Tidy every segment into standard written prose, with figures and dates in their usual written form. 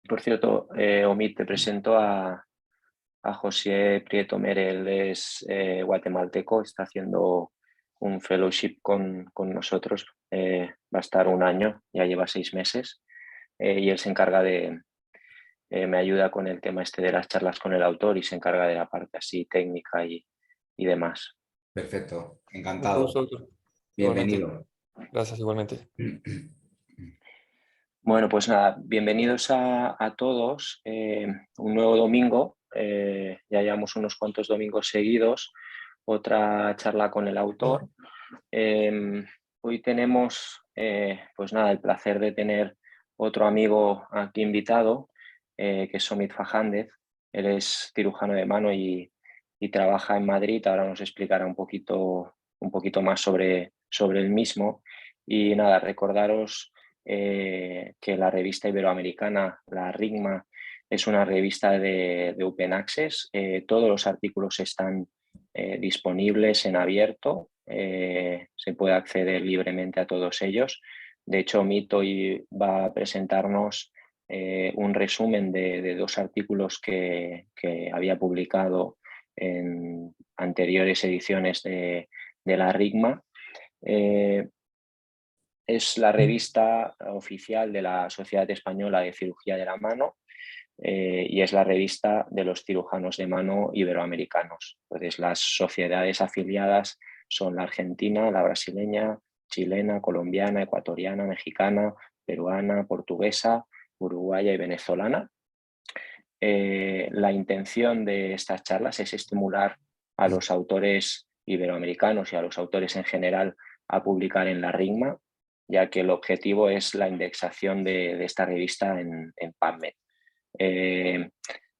Por cierto, Omid, te presento a José Prieto Mere. Él es guatemalteco, está haciendo un fellowship con nosotros. Va a estar un año, ya lleva 6 meses, y él se encarga me ayuda con el tema este de las charlas con el autor y se encarga de la parte así técnica y demás. Perfecto, Mucho encantado. gusto, doctor. Igualmente. Bienvenido. Gracias, igualmente. Bueno, pues nada, bienvenidos a todos. Un nuevo domingo, ya llevamos unos cuantos domingos seguidos, otra charla con el autor. Hoy tenemos, pues nada, el placer de tener otro amigo aquí invitado, que es Omid Fajández. Él es cirujano de mano y trabaja en Madrid. Ahora nos explicará un poquito más sobre el mismo. Y nada, recordaros que la revista iberoamericana, la RIGMA, es una revista de Open Access. Todos los artículos están disponibles en abierto. Se puede acceder libremente a todos ellos. De hecho, Mito hoy va a presentarnos un resumen de 2 artículos que había publicado en anteriores ediciones de la RIGMA. Es la revista oficial de la Sociedad Española de Cirugía de la Mano y es la revista de los cirujanos de mano iberoamericanos. Entonces, las sociedades afiliadas son la argentina, la brasileña, chilena, colombiana, ecuatoriana, mexicana, peruana, portuguesa, uruguaya y venezolana. La intención de estas charlas es estimular a los autores iberoamericanos y a los autores en general a publicar en la RIGMA, ya que el objetivo es la indexación de esta revista en PubMed.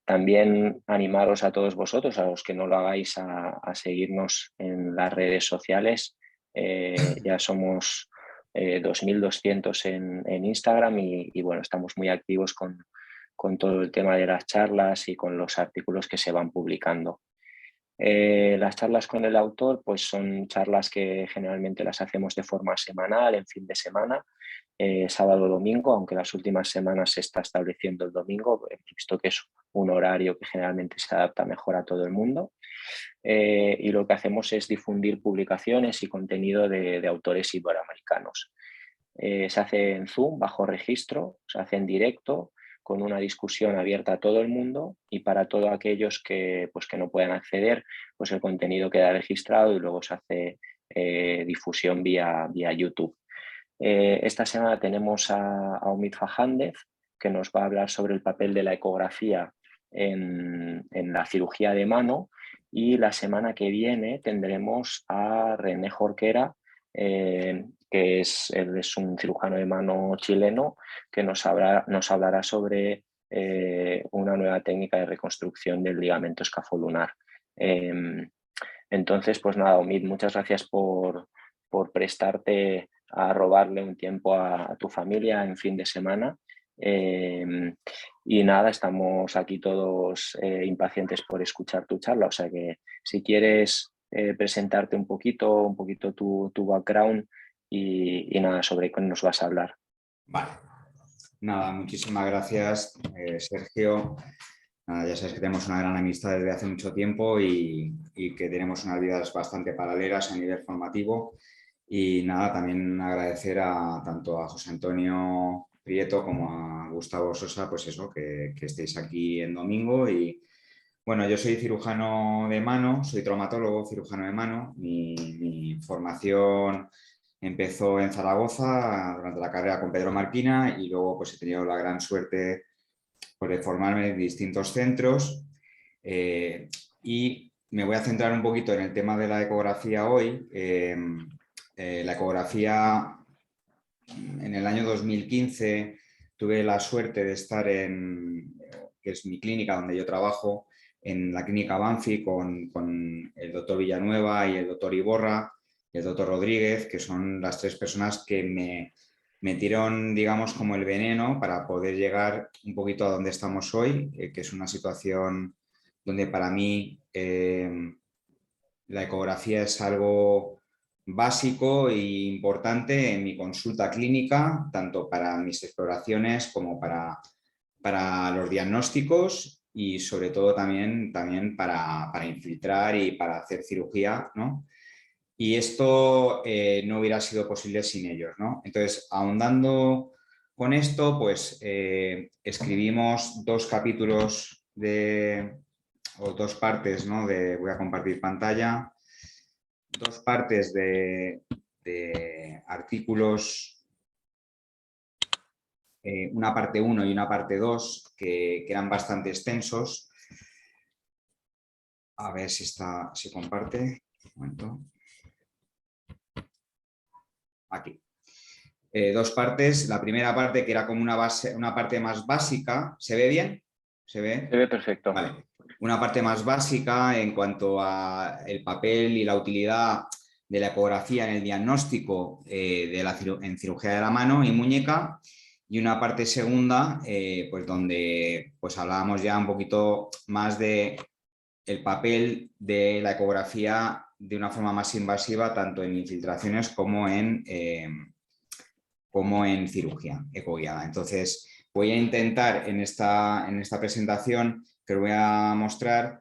También animaros a todos vosotros, a los que no lo hagáis, a seguirnos en las redes sociales. Ya somos 2.200 en Instagram y bueno, estamos muy activos con todo el tema de las charlas y con los artículos que se van publicando. Las charlas con el autor pues son charlas que generalmente las hacemos de forma semanal, en fin de semana, sábado o domingo, aunque las últimas semanas se está estableciendo el domingo. Hemos visto que es un horario que generalmente se adapta mejor a todo el mundo. Y lo que hacemos es difundir publicaciones y contenido de autores iberoamericanos. Se hace en Zoom, bajo registro, se hace en directo, con una discusión abierta a todo el mundo y para todos aquellos que no puedan acceder, pues el contenido queda registrado y luego se hace difusión vía YouTube. Esta semana tenemos a Omid Fajández, que nos va a hablar sobre el papel de la ecografía en la cirugía de mano, y la semana que viene tendremos a René Jorquera, que él es un cirujano de mano chileno que nos hablará sobre una nueva técnica de reconstrucción del ligamento escafolunar. Entonces, pues nada, Omid, muchas gracias por prestarte a robarle un tiempo a tu familia en fin de semana. Y nada, estamos aquí todos impacientes por escuchar tu charla. O sea que si quieres presentarte un poquito tu background y nada, sobre qué nos vas a hablar. Vale. Nada, muchísimas gracias, Sergio. Nada, ya sabes que tenemos una gran amistad desde hace mucho tiempo y que tenemos unas vidas bastante paralelas a nivel formativo. Y nada, también agradecer tanto a José Antonio Prieto como a Gustavo Sosa, pues eso, que estéis aquí en domingo. Y bueno, yo soy cirujano de mano, soy traumatólogo, cirujano de mano. Mi formación empezó en Zaragoza durante la carrera con Pedro Marquina y luego pues he tenido la gran suerte pues, de formarme en distintos centros. Y me voy a centrar un poquito en el tema de la ecografía hoy. La ecografía, en el año 2015 tuve la suerte de estar que es mi clínica donde yo trabajo, en la clínica Banfi con el doctor Villanueva y el doctor Iborra y el doctor Rodríguez, que son las 3 personas que me metieron, digamos, como el veneno para poder llegar un poquito a donde estamos hoy, que es una situación donde para mí la ecografía es algo básico e importante en mi consulta clínica, tanto para mis exploraciones como para para los diagnósticos y sobre todo también para infiltrar y para hacer cirugía, ¿no? Y esto no hubiera sido posible sin ellos, ¿no? Entonces, ahondando con esto, pues escribimos 2 capítulos o 2 partes, ¿no? Voy a compartir pantalla, 2 partes de artículos, una parte 1 y una parte 2, que eran bastante extensos. A ver si se comparte. Un momento. Aquí. 2 partes. La primera parte, que era como una parte más básica. ¿Se ve bien? ¿Se ve? Se ve perfecto. Vale. Una parte más básica en cuanto a el papel y la utilidad de la ecografía en el diagnóstico en cirugía de la mano y muñeca. Y una parte segunda, pues donde pues hablábamos ya un poquito más de el papel de la ecografía de una forma más invasiva, tanto en infiltraciones como en cirugía ecoguiada. Entonces, voy a intentar en esta presentación que os voy a mostrar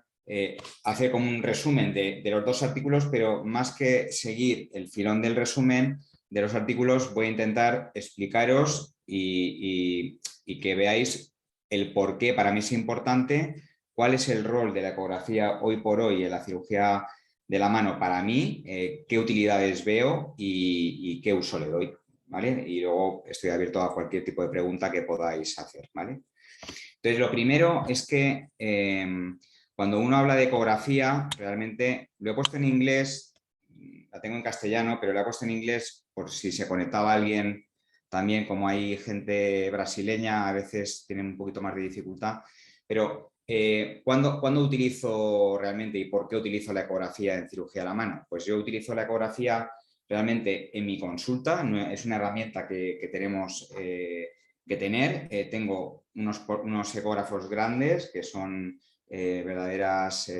hacer como un resumen de los 2 artículos, pero más que seguir el filón del resumen de los artículos, voy a intentar explicaros y que veáis el por qué para mí es importante, cuál es el rol de la ecografía hoy por hoy en la cirugía de la mano para mí, qué utilidades veo y qué uso le doy, ¿vale? Y luego estoy abierto a cualquier tipo de pregunta que podáis hacer, ¿vale? Entonces, lo primero es que cuando uno habla de ecografía, realmente lo he puesto en inglés, la tengo en castellano, pero la he puesto en inglés por si se conectaba alguien también, como hay gente brasileña, a veces tienen un poquito más de dificultad, pero ¿cuándo utilizo realmente y por qué utilizo la ecografía en cirugía de la mano? Pues yo utilizo la ecografía realmente en mi consulta, es una herramienta que tenemos que tener. Tengo unos ecógrafos grandes que son verdaderas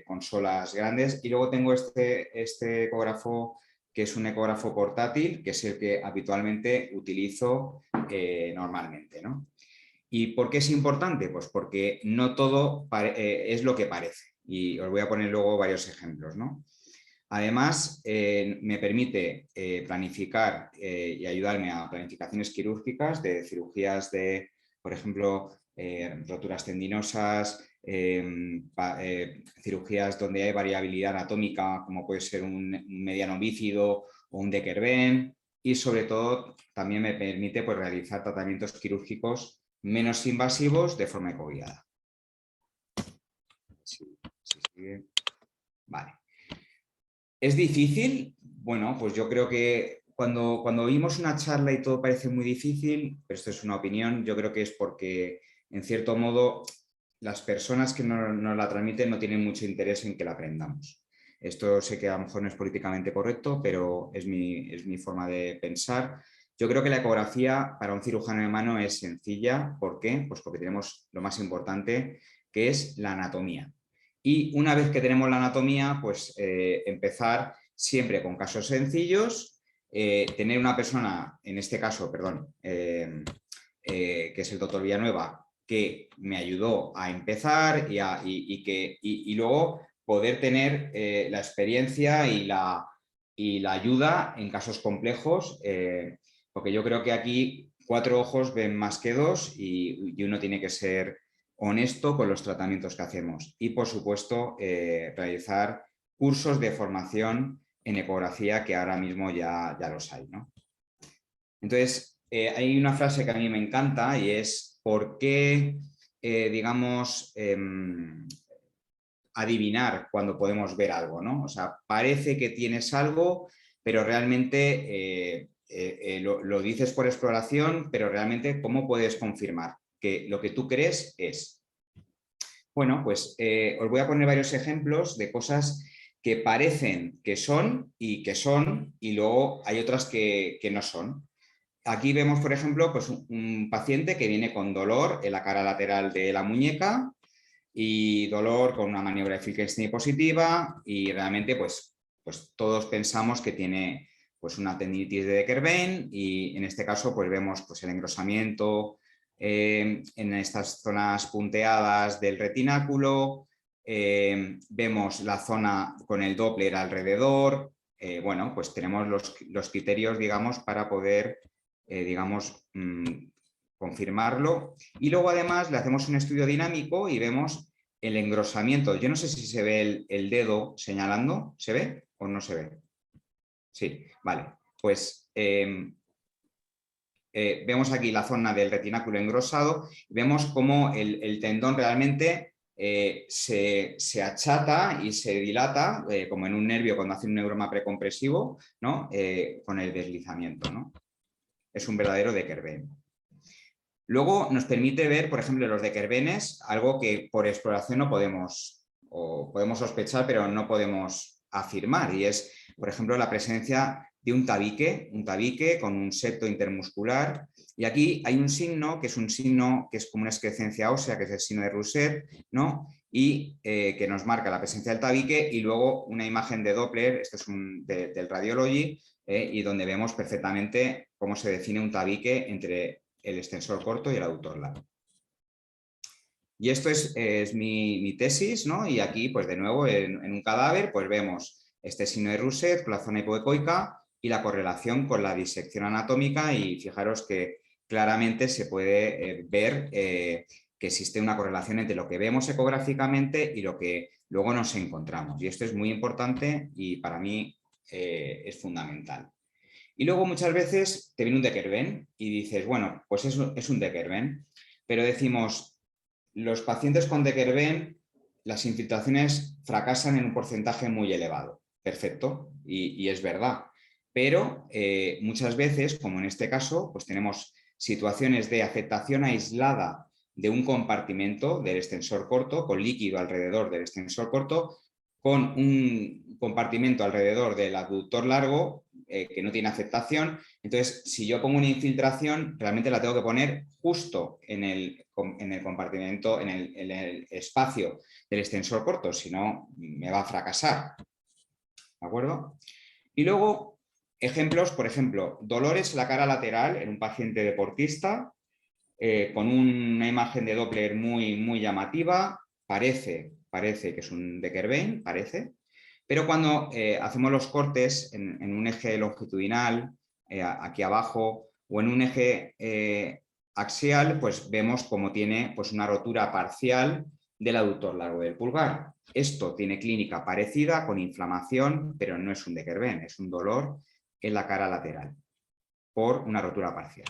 consolas grandes, y luego tengo este ecógrafo que es un ecógrafo portátil, que es el que habitualmente utilizo normalmente, ¿no? ¿Y por qué es importante? Pues porque no todo es lo que parece, y os voy a poner luego varios ejemplos, ¿no? Además, me permite planificar y ayudarme a planificaciones quirúrgicas de cirugías de, por ejemplo, roturas tendinosas, cirugías donde hay variabilidad anatómica, como puede ser un mediano bífido o un de Kerben, y sobre todo también me permite pues, realizar tratamientos quirúrgicos menos invasivos de forma ecoguiada. Vale. ¿Es difícil? Bueno, pues yo creo que cuando oímos una charla y todo parece muy difícil, pero esto es una opinión, yo creo que es porque, en cierto modo, las personas que nos la transmiten no tienen mucho interés en que la aprendamos. Esto sé que a lo mejor no es políticamente correcto, pero es mi forma de pensar. Yo creo que la ecografía para un cirujano de mano es sencilla. ¿Por qué? Pues porque tenemos lo más importante, que es la anatomía. Y una vez que tenemos la anatomía, pues empezar siempre con casos sencillos, tener una persona, en este caso, perdón, que es el doctor Villanueva, que me ayudó a empezar y luego poder tener la experiencia y la ayuda en casos complejos, porque yo creo que aquí 4 ojos ven más que 2 y uno tiene que ser honesto con los tratamientos que hacemos y, por supuesto, realizar cursos de formación en ecografía, que ahora mismo ya los hay, ¿no? Entonces, hay una frase que a mí me encanta y es: ¿por qué, digamos, adivinar cuando podemos ver algo, ¿no? O sea, parece que tienes algo, pero realmente lo dices por exploración, pero realmente, ¿cómo puedes confirmar que lo que tú crees es? Bueno, pues os voy a poner varios ejemplos de cosas que parecen que son, y luego hay otras que no son. Aquí vemos, por ejemplo, pues un paciente que viene con dolor en la cara lateral de la muñeca y dolor con una maniobra de Finckenstein positiva, y realmente pues todos pensamos que tiene pues una tendinitis de Kerben, y en este caso pues vemos pues el engrosamiento en estas zonas punteadas del retináculo, vemos la zona con el Doppler alrededor. Bueno, pues tenemos los criterios, digamos, para poder, digamos, confirmarlo. Y luego además le hacemos un estudio dinámico y vemos el engrosamiento. Yo no sé si se ve el dedo señalando. ¿Se ve o no se ve? Sí, vale. Pues vemos aquí la zona del retináculo engrosado. Vemos cómo el tendón realmente se achata y se dilata, como en un nervio cuando hace un neuroma precompresivo, ¿no? Con el deslizamiento, ¿no? Es un verdadero Decker-Venn. Luego nos permite ver, por ejemplo, los Decker-Vennes, algo que por exploración no podemos, o podemos sospechar, pero no podemos afirmar, y es, por ejemplo, la presencia de un tabique con un septo intermuscular. Y aquí hay un signo que es como una excrescencia ósea, que es el signo de Rousset, ¿no? Y que nos marca la presencia del tabique, y luego una imagen de Doppler, esto es del Radiology, y donde vemos perfectamente cómo se define un tabique entre el extensor corto y el aductor largo. Y esto es mi tesis, ¿no? Y aquí, pues de nuevo, en un cadáver, pues vemos este signo de Rousset con la zona hipoecoica y la correlación con la disección anatómica, y fijaros que claramente se puede ver que existe una correlación entre lo que vemos ecográficamente y lo que luego nos encontramos. Y esto es muy importante y para mí es fundamental. Y luego muchas veces te viene un Decker-Venn y dices, bueno, pues eso es un Decker-Venn, pero decimos, los pacientes con Decker-Venn, las infiltraciones fracasan en un porcentaje muy elevado. Perfecto, y es verdad. Pero muchas veces, como en este caso, pues tenemos situaciones de afectación aislada de un compartimento del extensor corto, con líquido alrededor del extensor corto, con un compartimento alrededor del abductor largo que no tiene afectación. Entonces, si yo pongo una infiltración, realmente la tengo que poner justo en el compartimento, en el espacio del extensor corto, si no me va a fracasar. ¿De acuerdo? Y luego, ejemplos, por ejemplo, dolores en la cara lateral en un paciente deportista, con una imagen de Doppler muy llamativa. Parece que es un Decker-Venn, parece. Pero cuando hacemos los cortes en un eje longitudinal, aquí abajo, o en un eje axial, pues vemos como tiene pues, una rotura parcial del aductor largo del pulgar. Esto tiene clínica parecida, con inflamación, pero no es un Decker-Venn, es un dolor en la cara lateral por una rotura parcial.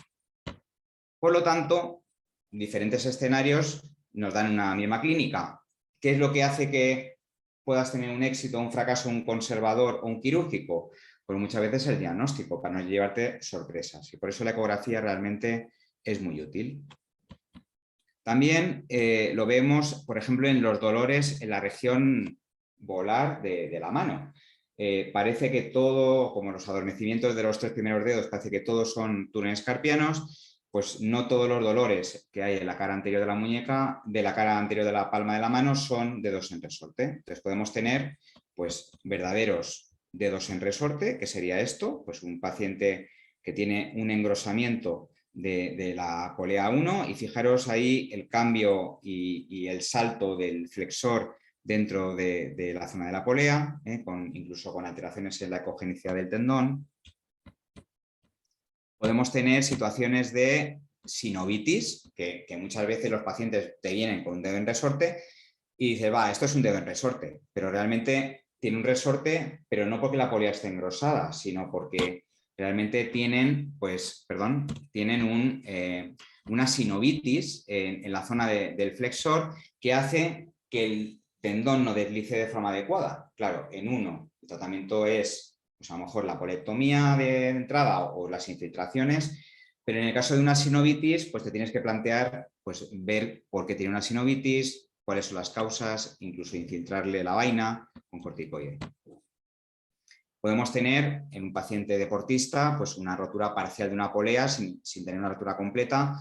Por lo tanto, diferentes escenarios nos dan una misma clínica. ¿Qué es lo que hace que puedas tener un éxito, un fracaso, un conservador o un quirúrgico? Pues muchas veces el diagnóstico, para no llevarte sorpresas. Y por eso la ecografía realmente es muy útil. También lo vemos, por ejemplo, en los dolores en la región volar de la mano. Parece que todo, como los adormecimientos de los 3 primeros dedos, parece que todos son túneles carpianos. Pues no todos los dolores que hay en la cara anterior de la muñeca, de la cara anterior de la palma de la mano, son dedos en resorte. Entonces podemos tener pues, verdaderos dedos en resorte, que sería esto, pues un paciente que tiene un engrosamiento de la polea 1, y fijaros ahí el cambio y el salto del flexor dentro de la zona de la polea, incluso con alteraciones en la ecogenicidad del tendón. Podemos tener situaciones de sinovitis, que muchas veces los pacientes te vienen con un dedo en resorte y dices, va, esto es un dedo en resorte, pero realmente tiene un resorte, pero no porque la polea esté engrosada, sino porque realmente tienen, una sinovitis en la zona del flexor, que hace que el tendón no deslice de forma adecuada. Claro, en uno el tratamiento es pues a lo mejor la colectomía de entrada o las infiltraciones, pero en el caso de una sinovitis, pues te tienes que plantear, pues ver por qué tiene una sinovitis, cuáles son las causas, incluso infiltrarle la vaina con corticoide. Podemos tener en un paciente deportista pues una rotura parcial de una polea sin tener una rotura completa,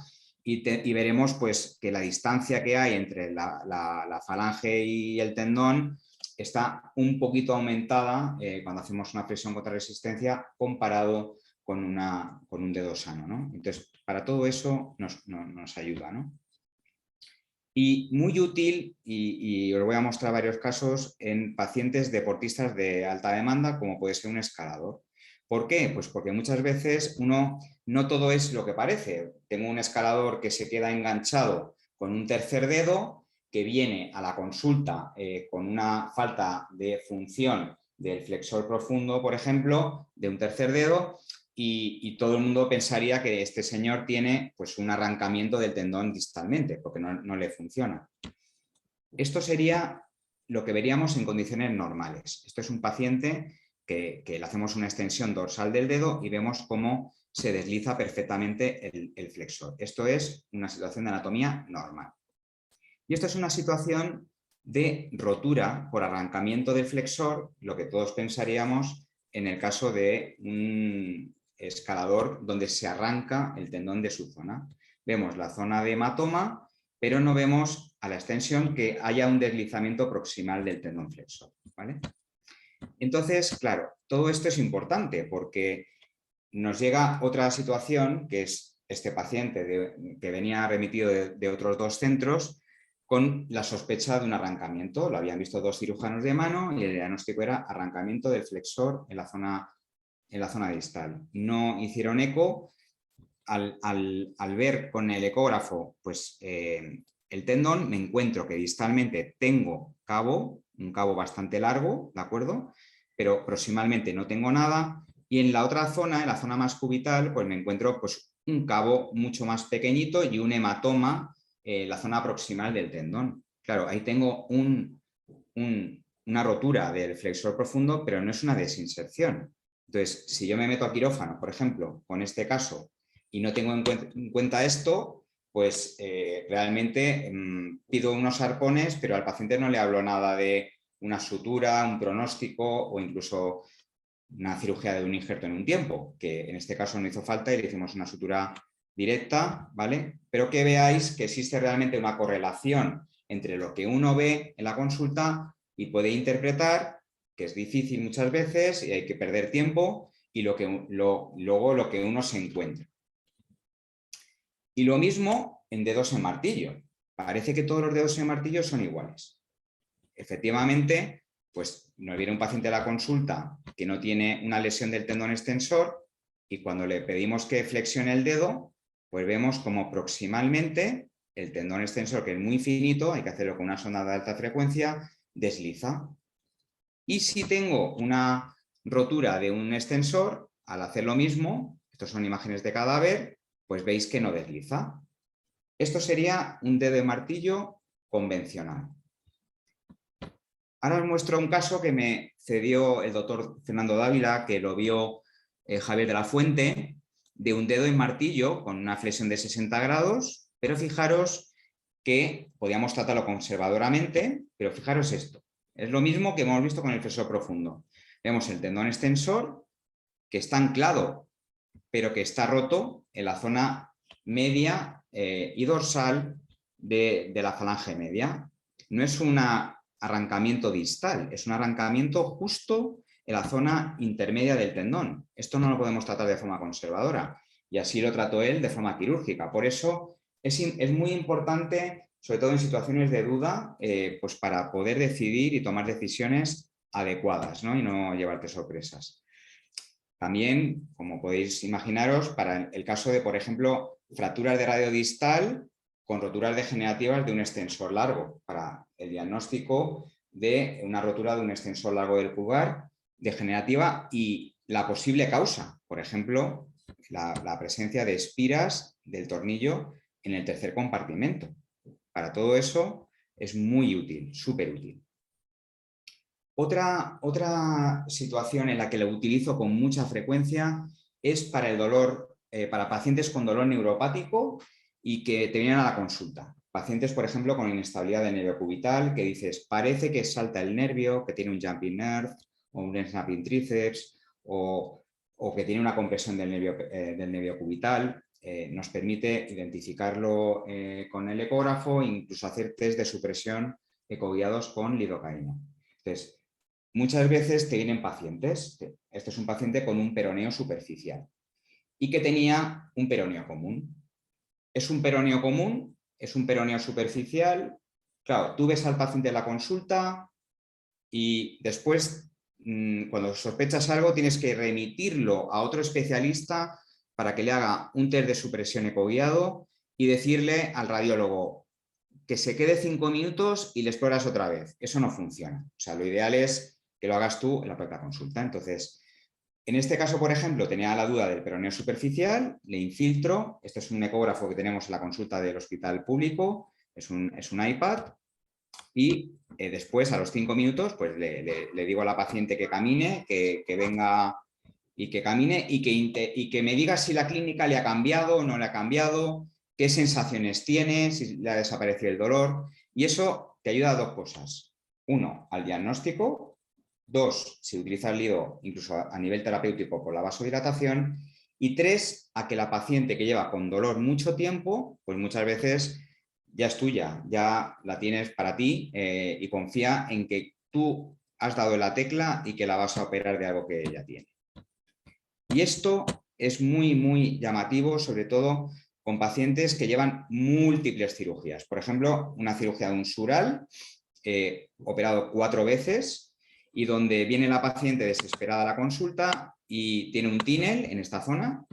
y veremos pues, que la distancia que hay entre la falange y el tendón está un poquito aumentada cuando hacemos una flexión contra resistencia comparado con un dedo sano, ¿no? Entonces para todo eso nos ayuda, ¿no? Y muy útil, y os voy a mostrar varios casos en pacientes deportistas de alta demanda, como puede ser un escalador. ¿Por qué? Pues porque muchas veces no todo es lo que parece. Tengo un escalador que se queda enganchado con un tercer dedo, que viene a la consulta con una falta de función del flexor profundo, por ejemplo, de un tercer dedo, y todo el mundo pensaría que este señor tiene pues, un arrancamiento del tendón distalmente, porque no le funciona. Esto sería lo que veríamos en condiciones normales. Esto es un paciente que le hacemos una extensión dorsal del dedo y vemos cómo se desliza perfectamente el flexor. Esto es una situación de anatomía normal. Y esto es una situación de rotura por arrancamiento del flexor, lo que todos pensaríamos en el caso de un escalador donde se arranca el tendón de su zona. Vemos la zona de hematoma, pero no vemos a la extensión que haya un deslizamiento proximal del tendón flexor, ¿vale? Entonces, claro, todo esto es importante porque nos llega otra situación, que es este paciente que venía remitido de otros 2 centros con la sospecha de un arrancamiento. Lo habían visto 2 cirujanos de mano y el diagnóstico era arrancamiento del flexor en la zona distal. No hicieron eco. Al ver con el ecógrafo pues, el tendón, me encuentro que distalmente tengo un cabo bastante largo, ¿de acuerdo? Pero proximalmente no tengo nada. Y en la otra zona, en la zona más cubital, pues me encuentro pues, un cabo mucho más pequeñito y un hematoma en la zona proximal del tendón. Claro, ahí tengo una rotura del flexor profundo, pero no es una desinserción. Entonces, si yo me meto a quirófano, por ejemplo, con este caso, y no tengo en cuenta esto, pues realmente pido unos arpones, pero al paciente no le hablo nada de una sutura, un pronóstico o incluso una cirugía de un injerto en un tiempo, que en este caso no hizo falta y le hicimos una sutura directa, ¿vale? Pero que veáis que existe realmente una correlación entre lo que uno ve en la consulta y puede interpretar, que es difícil muchas veces y hay que perder tiempo, y luego lo que uno se encuentra. Y lo mismo en dedos en martillo. Parece que todos los dedos en martillo son iguales. Efectivamente, pues nos viene un paciente a la consulta que no tiene una lesión del tendón extensor y cuando le pedimos que flexione el dedo, pues vemos como proximalmente el tendón extensor, que es muy finito, hay que hacerlo con una sonda de alta frecuencia, desliza. Y si tengo una rotura de un extensor, al hacer lo mismo, estos son imágenes de cadáver, pues veis que no desliza. Esto sería un dedo de martillo convencional. Ahora os muestro un caso que me cedió el doctor Fernando Dávila, que lo vio Javier de la Fuente, de un dedo en martillo con una flexión de 60 grados, pero fijaros que podíamos tratarlo conservadoramente, pero fijaros esto. Es lo mismo que hemos visto con el flexor profundo. Vemos el tendón extensor que está anclado, pero que está roto en la zona media y dorsal de la falange media. No es un arrancamiento distal, es un arrancamiento justo en la zona intermedia del tendón. Esto no lo podemos tratar de forma conservadora y así lo trató él de forma quirúrgica. Por eso es muy importante, sobre todo en situaciones de duda, pues para poder decidir y tomar decisiones adecuadas, ¿no? Y no llevarte sorpresas. También, como podéis imaginaros, para el caso de, por ejemplo, fracturas de radio distal con roturas degenerativas de un extensor largo, para el diagnóstico de una rotura de un extensor largo del pulgar degenerativa y la posible causa, por ejemplo, la presencia de espiras del tornillo en el tercer compartimento. Para todo eso es muy útil, súper útil. Otra situación en la que lo utilizo con mucha frecuencia es para el dolor, para pacientes con dolor neuropático y que te vienen a la consulta. Pacientes, por ejemplo, con inestabilidad del nervio cubital, que dices, parece que salta el nervio, que tiene un jumping nerve o un snapping tríceps o que tiene una compresión del nervio cubital. Nos permite identificarlo con el ecógrafo e incluso hacer test de supresión ecoguiados con lidocaína. Entonces, muchas veces te vienen pacientes, este es un paciente con un peroneo superficial y que tenía un peroneo común. es un peroneo común, es un peroneo superficial. Claro, tú ves al paciente en la consulta y después, cuando sospechas algo, tienes que remitirlo a otro especialista para que le haga un test de supresión ecoguiado y decirle al radiólogo que se quede 5 minutos y le exploras otra vez. Eso no funciona. O sea, lo ideal es que lo hagas tú en la propia consulta. Entonces, en este caso, por ejemplo, tenía la duda del peroneo superficial, le infiltro. Este es un ecógrafo que tenemos en la consulta del hospital público, es un iPad. Y después, a los 5 minutos, pues le digo a la paciente que camine, que venga y que camine y que me diga si la clínica le ha cambiado o no le ha cambiado, qué sensaciones tiene, si le ha desaparecido el dolor. Y eso te ayuda a dos cosas. Uno, al diagnóstico. Dos, si utiliza el lío incluso a nivel terapéutico por la vasodilatación. Y tres, a que la paciente que lleva con dolor mucho tiempo, pues muchas veces ya es tuya, ya la tienes para ti y confía en que tú has dado en la tecla y que la vas a operar de algo que ella tiene. Y esto es muy, muy llamativo, sobre todo con pacientes que llevan múltiples cirugías. Por ejemplo, una cirugía de un sural, operado 4 veces, y donde viene la paciente desesperada a la consulta y tiene un tínel en esta zona.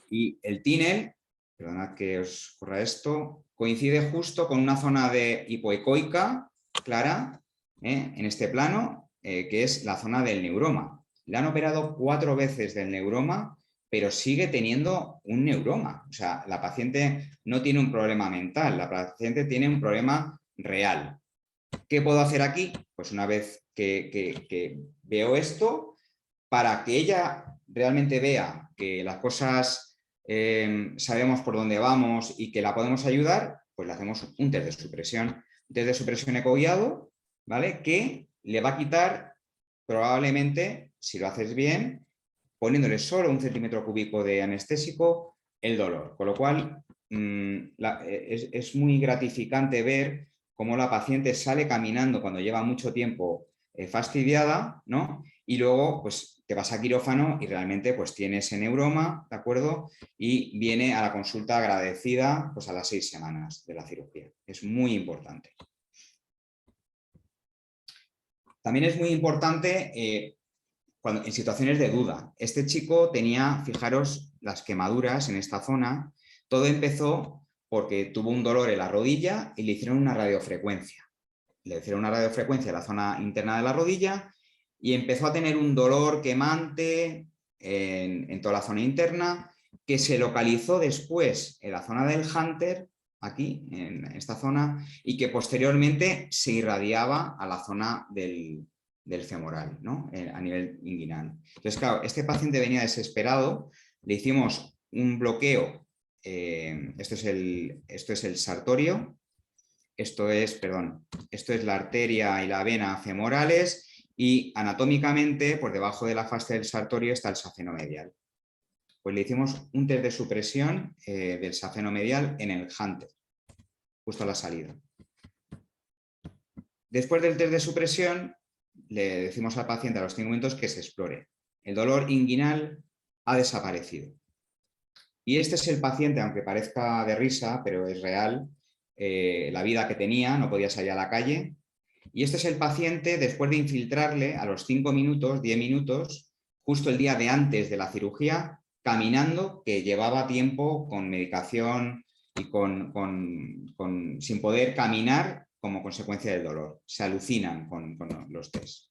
Y el tínel, perdonad que os corra esto, coincide justo con una zona de hipoecoica clara en este plano, que es la zona del neuroma. Le han operado 4 veces del neuroma, pero sigue teniendo un neuroma. O sea, la paciente no tiene un problema mental, la paciente tiene un problema real. ¿Qué puedo hacer aquí? Pues una vez que veo esto, para que ella realmente vea que las cosas sabemos por dónde vamos y que la podemos ayudar, pues le hacemos un test de supresión. Un test de supresión ecoguiado, ¿vale? Que le va a quitar probablemente, si lo haces bien, poniéndole solo 1 centímetro cúbico de anestésico, el dolor. Con lo cual, es muy gratificante ver cómo la paciente sale caminando cuando lleva mucho tiempo fastidiada, ¿no? Y luego, pues, te vas a quirófano y realmente, pues, tiene ese neuroma, ¿de acuerdo? Y viene a la consulta agradecida, pues, a las 6 semanas de la cirugía. Es muy importante. También es muy importante en situaciones de duda. Este chico tenía, fijaros, las quemaduras en esta zona. Todo empezó porque tuvo un dolor en la rodilla y le hicieron una radiofrecuencia. Le hicieron una radiofrecuencia en la zona interna de la rodilla y empezó a tener un dolor quemante en toda la zona interna, que se localizó después en la zona del hunter, aquí, en esta zona, y que posteriormente se irradiaba a la zona del femoral, ¿no? A nivel inguinal. Entonces, claro, este paciente venía desesperado, le hicimos un bloqueo, esto es el sartorio, esto es la arteria y la vena femorales, y anatómicamente, por debajo de la fascia del sartorio, está el safeno medial. Pues le hicimos un test de supresión del safeno medial en el hunter, justo a la salida. Después del test de supresión, le decimos al paciente a los 5 minutos que se explore. El dolor inguinal ha desaparecido. Y este es el paciente, aunque parezca de risa, pero es real, la vida que tenía, no podía salir a la calle. Y este es el paciente, después de infiltrarle a los 5 minutos, 10 minutos, justo el día de antes de la cirugía, caminando, que llevaba tiempo con medicación y sin poder caminar como consecuencia del dolor. Se alucinan con los test.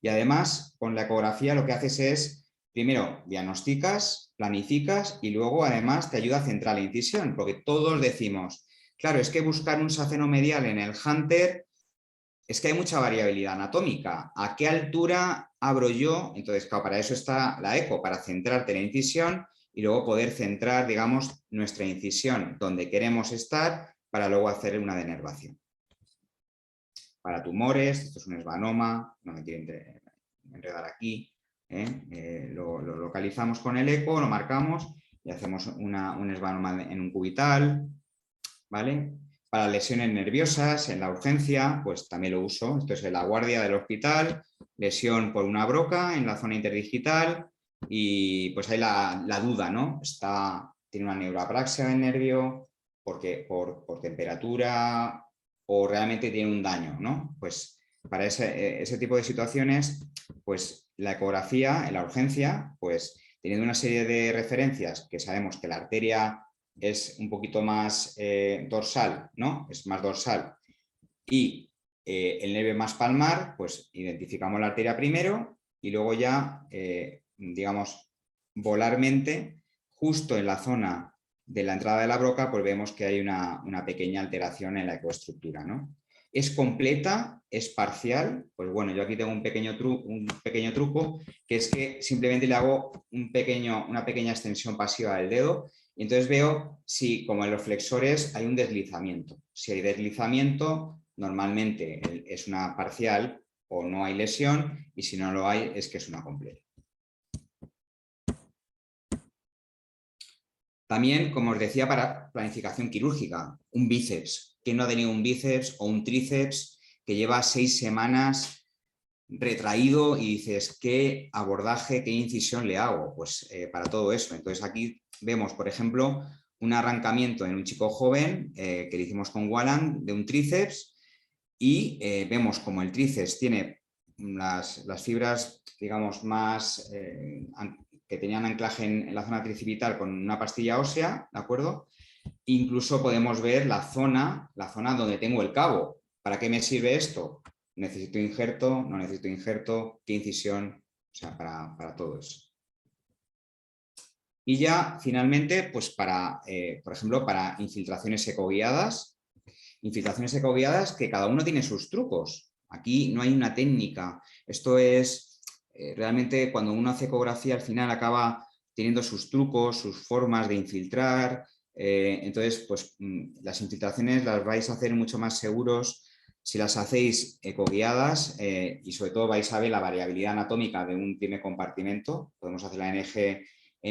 Y además, con la ecografía lo que haces es, primero, diagnosticas, planificas y luego además te ayuda a centrar la incisión, porque todos decimos, claro, es que buscar un safeno medial en el hunter es que hay mucha variabilidad anatómica. ¿A qué altura abro yo? Entonces, claro, para eso está la eco, para centrarte en la incisión y luego poder centrar, digamos, nuestra incisión donde queremos estar para luego hacer una denervación. Para tumores, esto es un esvanoma, no me quiero enredar aquí, lo localizamos con el eco, lo marcamos y hacemos un esvanoma en un cubital, ¿vale? Para lesiones nerviosas, en la urgencia, pues también lo uso. Esto es en la guardia del hospital, lesión por una broca en la zona interdigital y pues hay la duda, ¿no? Está tiene una neuroapraxia del nervio, porque por temperatura o realmente tiene un daño, ¿no? Pues para ese tipo de situaciones, pues la ecografía en la urgencia, pues teniendo una serie de referencias que sabemos que la arteria es un poquito más dorsal, ¿no? Es más dorsal y el nervio más palmar, pues identificamos la arteria primero y luego ya, digamos, volarmente, justo en la zona de la entrada de la broca, pues vemos que hay una pequeña alteración en la ecoestructura, ¿no? ¿Es completa? ¿Es parcial? Pues bueno, yo aquí tengo un pequeño truco, que es que simplemente le hago una pequeña extensión pasiva del dedo y entonces veo si, como en los flexores, hay un deslizamiento. Si hay deslizamiento, normalmente es una parcial o no hay lesión, y si no lo hay, es que es una completa. También, como os decía, para planificación quirúrgica, un bíceps. ¿Quién no ha tenido un bíceps o un tríceps que lleva 6 semanas retraído y dices, ¿qué abordaje, qué incisión le hago? Pues para todo eso. Entonces aquí vemos, por ejemplo, un arrancamiento en un chico joven que le hicimos con Walland de un tríceps y vemos como el tríceps tiene las fibras, digamos, más que tenían anclaje en la zona tricipital con una pastilla ósea, ¿de acuerdo? Incluso podemos ver la zona donde tengo el cabo. ¿Para qué me sirve esto? ¿Necesito injerto? ¿No necesito injerto? ¿Qué incisión? O sea, para todo eso. Y ya, finalmente, pues por ejemplo, para infiltraciones ecoguiadas que cada uno tiene sus trucos. Aquí no hay una técnica. Esto es, realmente cuando uno hace ecografía al final acaba teniendo sus trucos, sus formas de infiltrar. Entonces, pues las infiltraciones las vais a hacer mucho más seguros si las hacéis ecoguiadas y sobre todo vais a ver la variabilidad anatómica de un primer compartimento. Podemos hacerla en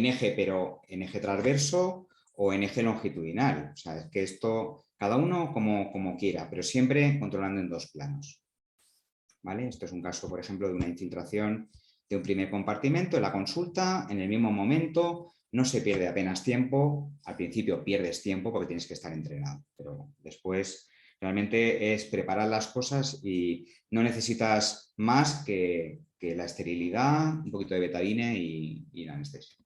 eje, pero en eje transverso o en eje longitudinal. O sea, es que esto, cada uno como quiera, pero siempre controlando en 2 planos. ¿Vale? Esto es un caso, por ejemplo, de una infiltración de un primer compartimento en la consulta, en el mismo momento, no se pierde apenas tiempo. Al principio pierdes tiempo porque tienes que estar entrenado, pero después realmente es preparar las cosas y no necesitas más que la esterilidad, un poquito de betadine y la anestesia.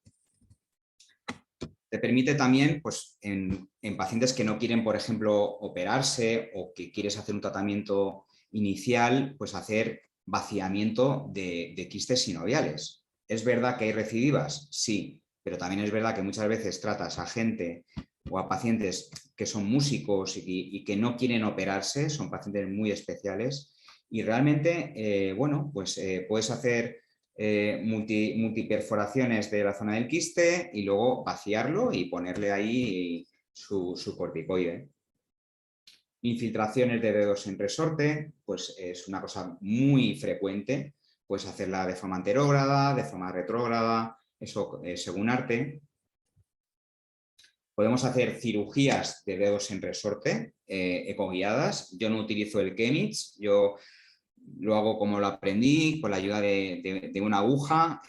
Te permite también, pues, en pacientes que no quieren, por ejemplo, operarse o que quieres hacer un tratamiento inicial, pues hacer vaciamiento de quistes sinoviales. ¿Es verdad que hay recidivas? Sí, pero también es verdad que muchas veces tratas a gente o a pacientes que son músicos y que no quieren operarse, son pacientes muy especiales y realmente, bueno, pues puedes hacer multiperforaciones de la zona del quiste y luego vaciarlo y ponerle ahí su corticoide. Infiltraciones de dedos en resorte, pues es una cosa muy frecuente. Puedes hacerla de forma anterógrada, de forma retrógrada, eso según arte. Podemos hacer cirugías de dedos en resorte ecoguiadas. Yo no utilizo el Chemitz, yo lo hago como lo aprendí, con la ayuda de una aguja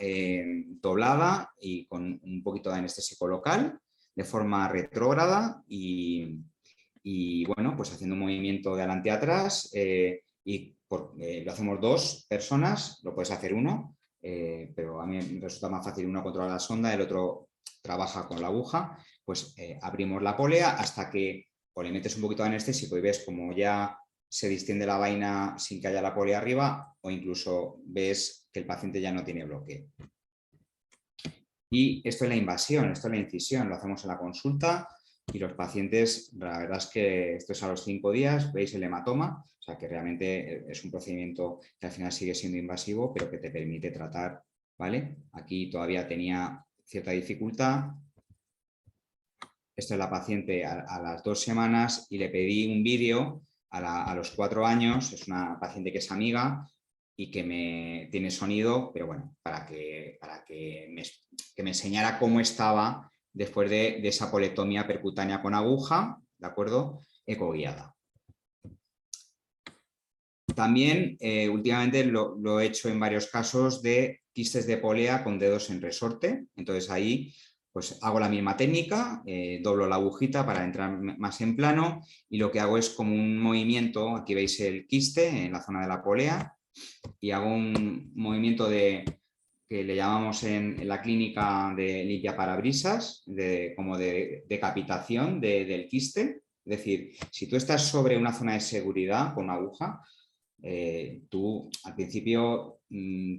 doblada y con un poquito de anestésico local, de forma retrógrada y bueno, pues haciendo un movimiento de adelante a atrás lo hacemos 2 personas, lo puedes hacer uno, pero a mí me resulta más fácil, uno controla la sonda, el otro trabaja con la aguja, pues abrimos la polea hasta que o le metes un poquito de anestésico y ves como ya se distiende la vaina sin que haya la polea arriba o incluso ves que el paciente ya no tiene bloqueo. Y esto es la invasión, esto es la incisión, lo hacemos en la consulta y los pacientes, la verdad es que esto es a los 5 días, veis el hematoma, o sea que realmente es un procedimiento que al final sigue siendo invasivo, pero que te permite tratar, ¿vale? Aquí todavía tenía cierta dificultad. Esto es la paciente a las 2 semanas y le pedí un vídeo a los 4 años, es una paciente que es amiga y que tiene sonido, pero bueno, para que me enseñara cómo estaba después de esa polectomía percutánea con aguja, ¿de acuerdo? Ecoguiada. También últimamente lo he hecho en varios casos de quistes de polea con dedos en resorte, entonces ahí pues hago la misma técnica, doblo la agujita para entrar más en plano y lo que hago es como un movimiento, aquí veis el quiste en la zona de la polea y hago un movimiento que le llamamos en la clínica de limpiaparabrisas, como de decapitación del quiste. Es decir, si tú estás sobre una zona de seguridad con una aguja, tú al principio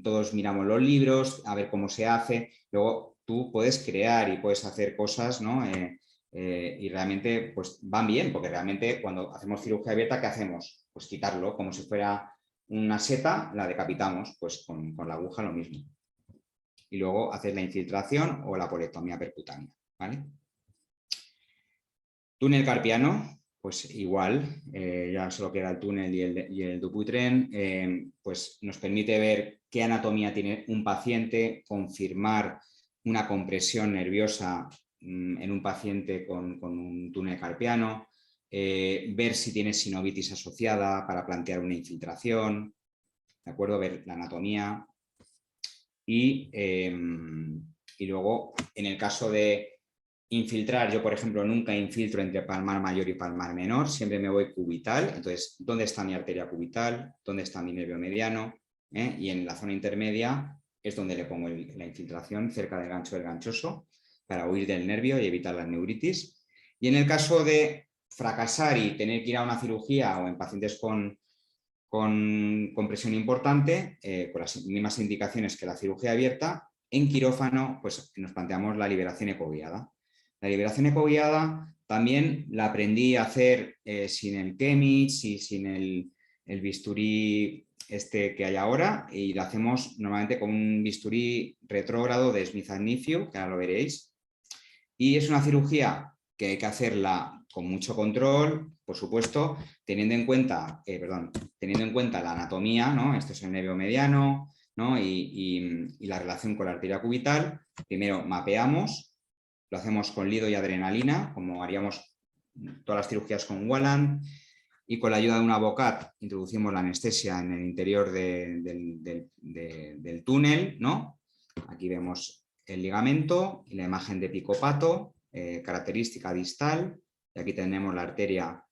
todos miramos los libros a ver cómo se hace, luego tú puedes crear y puedes hacer cosas, ¿no? Y realmente pues van bien, porque realmente cuando hacemos cirugía abierta, ¿qué hacemos? Pues quitarlo, como si fuera una seta, la decapitamos, pues con la aguja lo mismo. Y luego haces la infiltración o la polectomía percutánea, ¿vale? Túnel carpiano, pues igual, ya solo queda el túnel y el Dupuytren, pues nos permite ver qué anatomía tiene un paciente, confirmar una compresión nerviosa en un paciente con un túnel carpiano, ver si tiene sinovitis asociada para plantear una infiltración, ¿de acuerdo? Ver la anatomía y luego en el caso de infiltrar, yo por ejemplo nunca infiltro entre palmar mayor y palmar menor, siempre me voy cubital, entonces ¿dónde está mi arteria cubital? ¿Dónde está mi nervio mediano? Y en la zona intermedia es donde le pongo la infiltración cerca del gancho del ganchoso para huir del nervio y evitar la neuritis. Y en el caso de fracasar y tener que ir a una cirugía o en pacientes con compresión importante, con las mismas indicaciones que la cirugía abierta, en quirófano pues nos planteamos la liberación ecoguiada. La liberación ecoguiada también la aprendí a hacer sin el Chemix y sin el bisturí este que hay ahora, y lo hacemos normalmente con un bisturí retrógrado de Smith & Nephew, que ahora lo veréis. Y es una cirugía que hay que hacerla con mucho control, por supuesto, teniendo en cuenta la anatomía, ¿no? Esto es el nervio mediano, ¿no? y la relación con la arteria cubital. Primero mapeamos, lo hacemos con lido y adrenalina, como haríamos todas las cirugías con Walland, y con la ayuda de una Bocat introducimos la anestesia en el interior del túnel, ¿no? Aquí vemos el ligamento y la imagen de picopato, característica distal, y aquí tenemos la arteria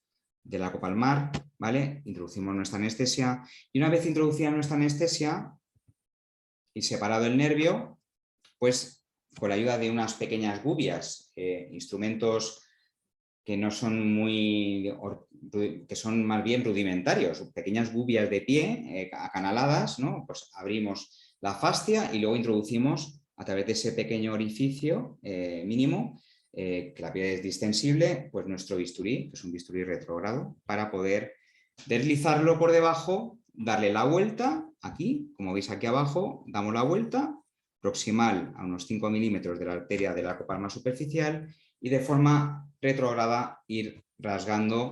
del arco palmar, ¿vale? Introducimos nuestra anestesia y una vez introducida nuestra anestesia y separado el nervio, pues con la ayuda de unas pequeñas gubias, instrumentos que no son que son más bien rudimentarios, pequeñas gubias de pie acanaladas, ¿no? Pues abrimos la fascia y luego introducimos a través de ese pequeño orificio mínimo, que la piel es distensible, pues nuestro bisturí, que es un bisturí retrógrado, para poder deslizarlo por debajo, darle la vuelta aquí, como veis aquí abajo, damos la vuelta proximal a unos 5 milímetros de la arteria del arco palmar superficial y de forma retrógrada ir rasgando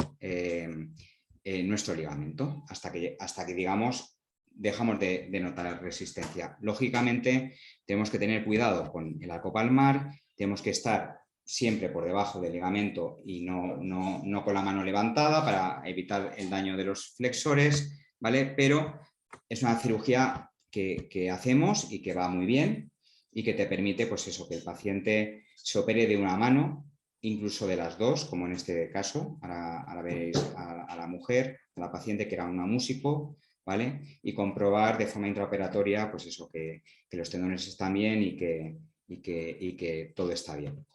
nuestro ligamento hasta que digamos dejamos de notar resistencia. Lógicamente tenemos que tener cuidado con el arco palmar, tenemos que estar siempre por debajo del ligamento y no con la mano levantada para evitar el daño de los flexores, ¿vale? Pero es una cirugía que hacemos y que va muy bien y que te permite, pues eso, que el paciente se opere de una mano, incluso de las dos, como en este caso. Ahora veréis a la mujer, a la paciente que era una músico, ¿vale? Y comprobar de forma intraoperatoria, pues eso, que los tendones están bien y que todo está bien.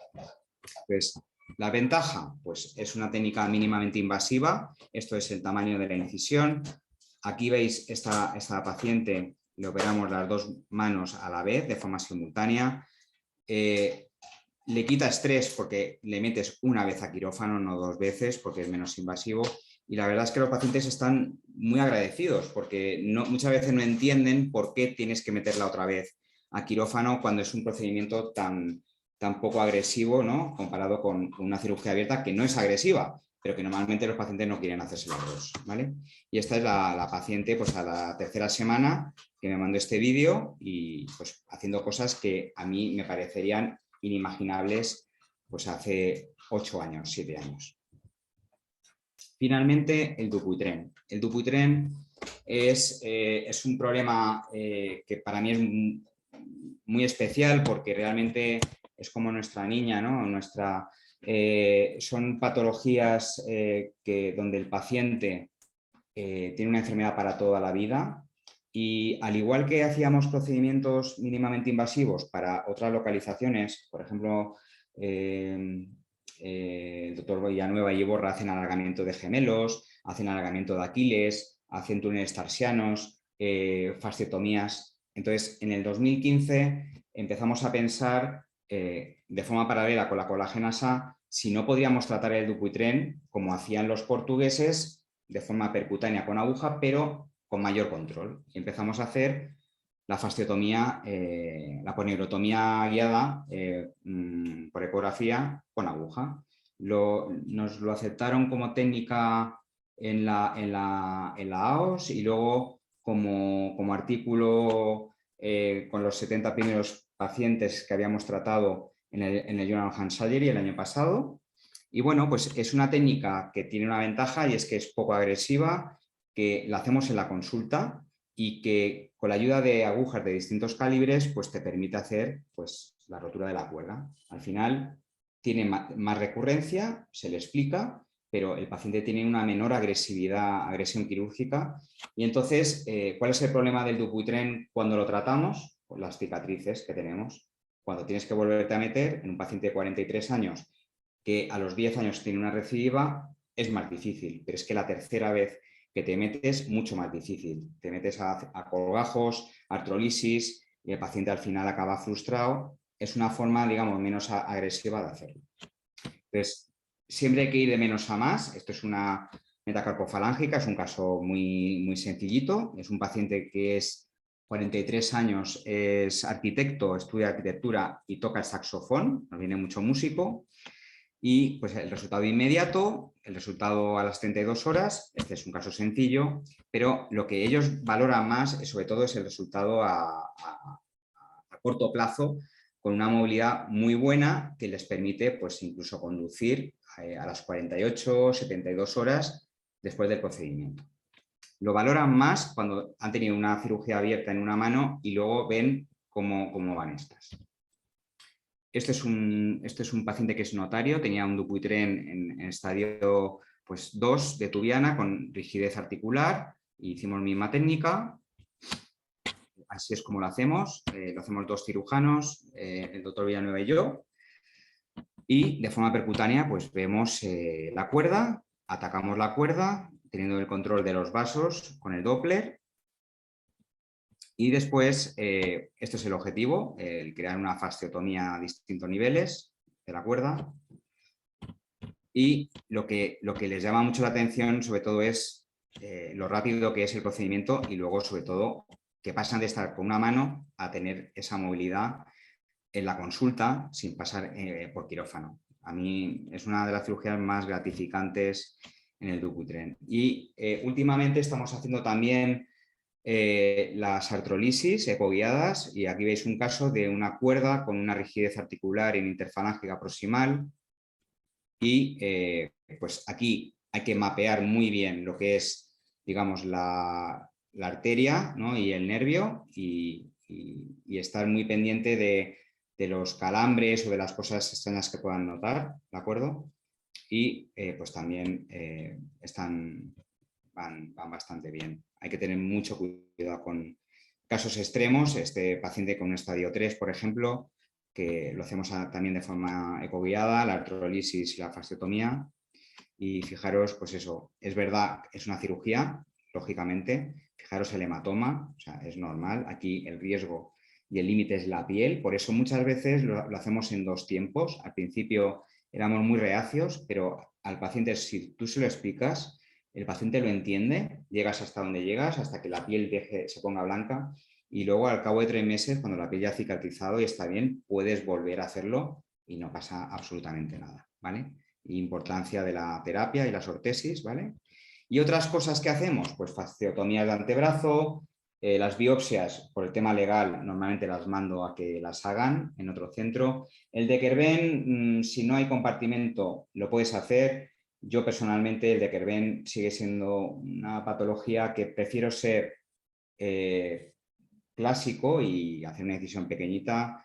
Pues, la ventaja, pues es una técnica mínimamente invasiva. Esto es el tamaño de la incisión. Aquí veis esta paciente, le operamos las dos manos a la vez, de forma simultánea. Le quita estrés porque le metes una vez a quirófano, no dos veces, porque es menos invasivo. Y la verdad es que los pacientes están muy agradecidos porque muchas veces no entienden por qué tienes que meterla otra vez a quirófano cuando es un procedimiento tan poco agresivo, ¿no? Comparado con una cirugía abierta que no es agresiva, pero que normalmente los pacientes no quieren hacerse las dos, ¿vale? Y esta es la paciente pues a la tercera semana que me mandó este vídeo y pues haciendo cosas que a mí me parecerían inimaginables pues hace 8 años, 7 años. Finalmente, el Dupuytren. El Dupuytren es un problema que para mí es muy especial porque realmente es como nuestra niña, ¿no? Son patologías donde el paciente tiene una enfermedad para toda la vida y al igual que hacíamos procedimientos mínimamente invasivos para otras localizaciones, por ejemplo, el doctor Villanueva y Iborra hacen alargamiento de gemelos, hacen alargamiento de Aquiles, hacen túneles tarsianos, fasciotomías. Entonces, en el 2015 empezamos a pensar de forma paralela con la colagenasa si no podíamos tratar el Dupuytren como hacían los portugueses de forma percutánea con aguja, pero con mayor control. Y empezamos a hacer la fasciotomía, la poneurotomía guiada por ecografía con aguja. Nos lo aceptaron como técnica en la AOS y luego como artículo con los 70 primeros pacientes que habíamos tratado en el Journal of Hand Surgery el año pasado. Y bueno, pues es una técnica que tiene una ventaja y es que es poco agresiva, que la hacemos en la consulta y que con la ayuda de agujas de distintos calibres pues te permite hacer pues, la rotura de la cuerda. Al final tiene más recurrencia, se le explica, pero el paciente tiene una menor agresión quirúrgica. Y entonces, ¿cuál es el problema del Dupuytren cuando lo tratamos? Pues las cicatrices que tenemos. Cuando tienes que volverte a meter en un paciente de 43 años que a los 10 años tiene una recidiva, es más difícil, pero es que la tercera vez que te metes, mucho más difícil. Te metes a colgajos, artrolisis, y el paciente al final acaba frustrado. Es una forma, digamos, menos agresiva de hacerlo. Entonces, siempre hay que ir de menos a más. Esto es una metacarpofalángica, es un caso muy, muy sencillito. Es un paciente que es 43 años, es arquitecto, estudia arquitectura y toca el saxofón, nos viene mucho músico. Y pues el resultado inmediato, el resultado a las 32 horas, este es un caso sencillo, pero lo que ellos valoran más sobre todo es el resultado a corto plazo, con una movilidad muy buena que les permite pues incluso conducir a las 48, 72 horas después del procedimiento. Lo valoran más cuando han tenido una cirugía abierta en una mano y luego ven cómo van estas. Este es un paciente que es notario, tenía un Dupuytren en estadio pues, 2 de tubiana con rigidez articular. Hicimos misma técnica. Así es como lo hacemos 2 cirujanos, el doctor Villanueva y yo. Y de forma percutánea pues vemos la cuerda, atacamos la cuerda teniendo el control de los vasos con el Doppler. Y después, este es el objetivo, el crear una fasciotomía a distintos niveles de la cuerda. Y lo que les llama mucho la atención, sobre todo, es lo rápido que es el procedimiento y luego, sobre todo, que pasan de estar con una mano a tener esa movilidad en la consulta sin pasar por quirófano. A mí es una de las cirugías más gratificantes en el Dupuytren. Y últimamente estamos haciendo también las artrolisis ecoguiadas y aquí veis un caso de una cuerda con una rigidez articular en interfalángica proximal y pues aquí hay que mapear muy bien lo que es, digamos, la arteria, ¿no? Y el nervio y estar muy pendiente de los calambres o de las cosas extrañas que puedan notar, ¿de acuerdo? Y pues también van bastante bien. Hay que tener mucho cuidado con casos extremos. Este paciente con un estadio 3, por ejemplo, que lo hacemos también de forma ecoguiada, la artrolisis y la fasciotomía. Y fijaros, pues eso, es verdad, es una cirugía, lógicamente. Fijaros el hematoma, o sea, es normal. Aquí el riesgo y el límite es la piel. Por eso muchas veces lo hacemos en 2 tiempos. Al principio éramos muy reacios, pero al paciente, si tú se lo explicas, el paciente lo entiende, llegas hasta donde llegas, hasta que la piel se ponga blanca y luego al cabo de 3 meses, cuando la piel ya ha cicatrizado y está bien, puedes volver a hacerlo y no pasa absolutamente nada, ¿vale? Importancia de la terapia y las ortesis, ¿vale? Y otras cosas que hacemos, pues fasciotomías de antebrazo, las biopsias, por el tema legal, normalmente las mando a que las hagan en otro centro. El de Kerben, si no hay compartimento, lo puedes hacer. Yo personalmente el de Kerben sigue siendo una patología que prefiero ser clásico y hacer una incisión pequeñita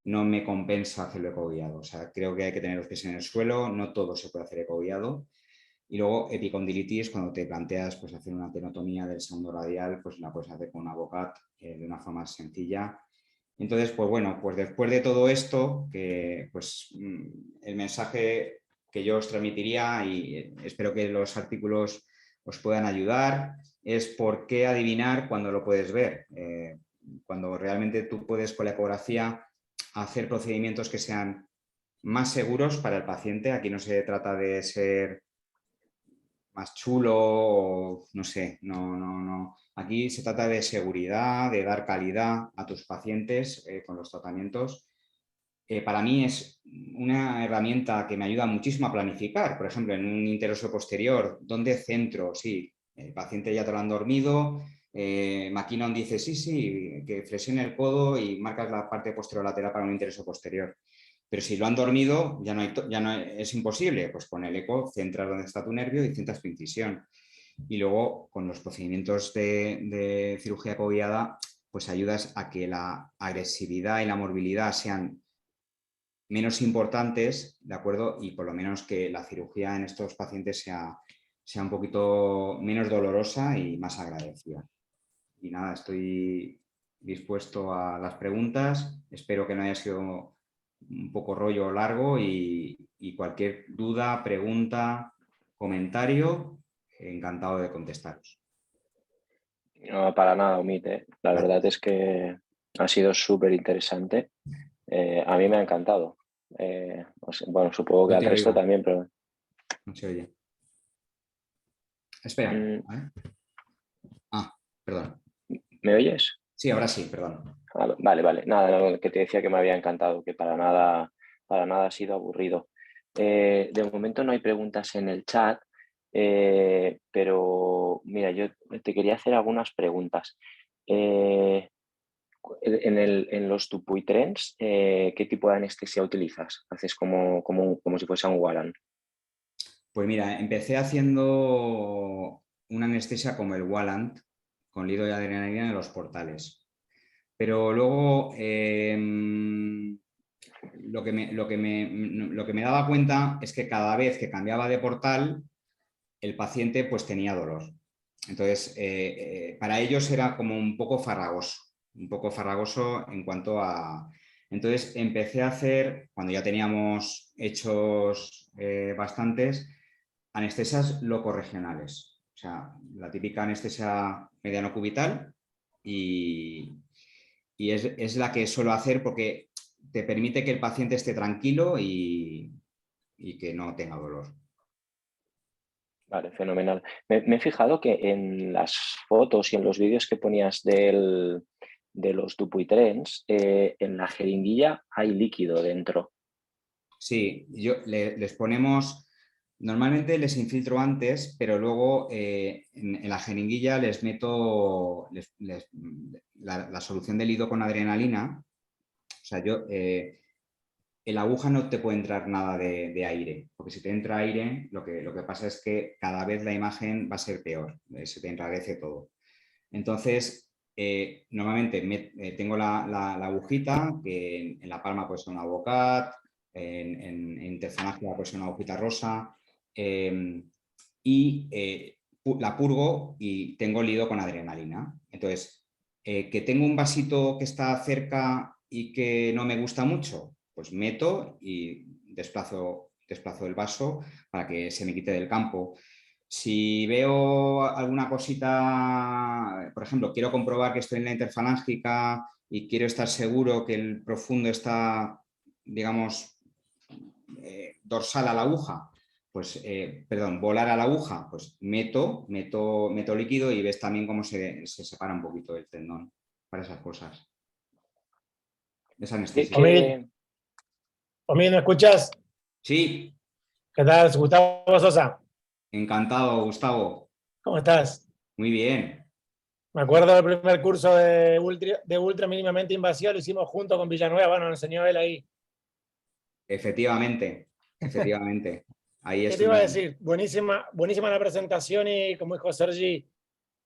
no me compensa hacerlo ecoguiado. O sea, creo que hay que tener los pies en el suelo, no todo se puede hacer ecoguiado. Y luego epicondilitis, cuando te planteas pues, hacer una tenotomía del segundo radial, pues la puedes hacer con una Avocat de una forma sencilla. Entonces, pues bueno, pues después de todo esto, que pues el mensaje que yo os transmitiría, y espero que los artículos os puedan ayudar, es por qué adivinar cuando lo puedes ver. Cuando realmente tú puedes con la ecografía hacer procedimientos que sean más seguros para el paciente. Aquí no se trata de ser más chulo o no sé, no. Aquí se trata de seguridad, de dar calidad a tus pacientes con los tratamientos. Para mí es una herramienta que me ayuda muchísimo a planificar. Por ejemplo, en un interoso posterior, ¿dónde centro? Sí, el paciente ya te lo han dormido, Maquinon dice sí, que flexione el codo y marcas la parte posterolateral para un interoso posterior. Pero si lo han dormido, es imposible. Pues con el eco centras donde está tu nervio y centras tu incisión. Y luego con los procedimientos de cirugía ecoguiada, pues ayudas a que la agresividad y la morbilidad sean menos importantes, ¿de acuerdo? Y por lo menos que la cirugía en estos pacientes sea un poquito menos dolorosa y más agradecida. Y nada, estoy dispuesto a las preguntas. Espero que no haya sido un poco rollo largo y cualquier duda, pregunta, comentario, encantado de contestaros. No, para nada, Omid, ¿eh? La verdad es que ha sido súper interesante. A mí me ha encantado. Bueno, supongo que No al te resto oigo, también, pero... no se oye. Espera. ¿Vale? Perdón. ¿Me oyes? Sí, ahora sí, perdón. Vale. Nada, no, que te decía que me había encantado, que para nada ha sido aburrido. De momento no hay preguntas en el chat, pero mira, yo te quería hacer algunas preguntas. En los Dupuytren's, ¿qué tipo de anestesia utilizas? ¿Haces como si fuese un Warren? Pues mira, empecé haciendo una anestesia como el Wallant, con lido de adrenalina en los portales. Pero luego lo que me daba cuenta es que cada vez que cambiaba de portal, el paciente pues tenía dolor. Entonces, para ellos era como un poco farragoso en cuanto a... Entonces empecé a hacer, cuando ya teníamos hechos bastantes, anestesias locorregionales. O sea, la típica anestesia mediano cubital y es la que suelo hacer porque te permite que el paciente esté tranquilo y que no tenga dolor. Vale, fenomenal. Me he fijado que en las fotos y en los vídeos que ponías de los Dupuytren's, en la jeringuilla hay líquido dentro. Sí, les ponemos, normalmente les infiltro antes, pero luego en la jeringuilla les meto la solución de lido con adrenalina. O sea, en la aguja no te puede entrar nada de aire, porque si te entra aire, lo que pasa es que cada vez la imagen va a ser peor, se te enrarece todo. Entonces, normalmente tengo la agujita, que en la palma puede ser una Avocat, en interfalangia puede ser una agujita rosa, y la purgo y tengo lido con adrenalina. Entonces, que tengo un vasito que está cerca y que no me gusta mucho, pues meto y desplazo el vaso para que se me quite del campo. Si veo alguna cosita, por ejemplo, quiero comprobar que estoy en la interfalángica y quiero estar seguro que el profundo está, digamos, dorsal a la aguja, pues, volar a la aguja, pues meto líquido y ves también cómo se separa un poquito el tendón para esas cosas. Es anestesia. Omid, ¿me escuchas? Sí. ¿Qué tal? Gustavo Sosa. Encantado, Gustavo. ¿Cómo estás? Muy bien. Me acuerdo del primer curso de ultra mínimamente invasivo, lo hicimos junto con Villanueva, bueno, nos enseñó él ahí. Efectivamente. Ahí ¿Qué te iba a decir? Buenísima la presentación y como dijo Sergi,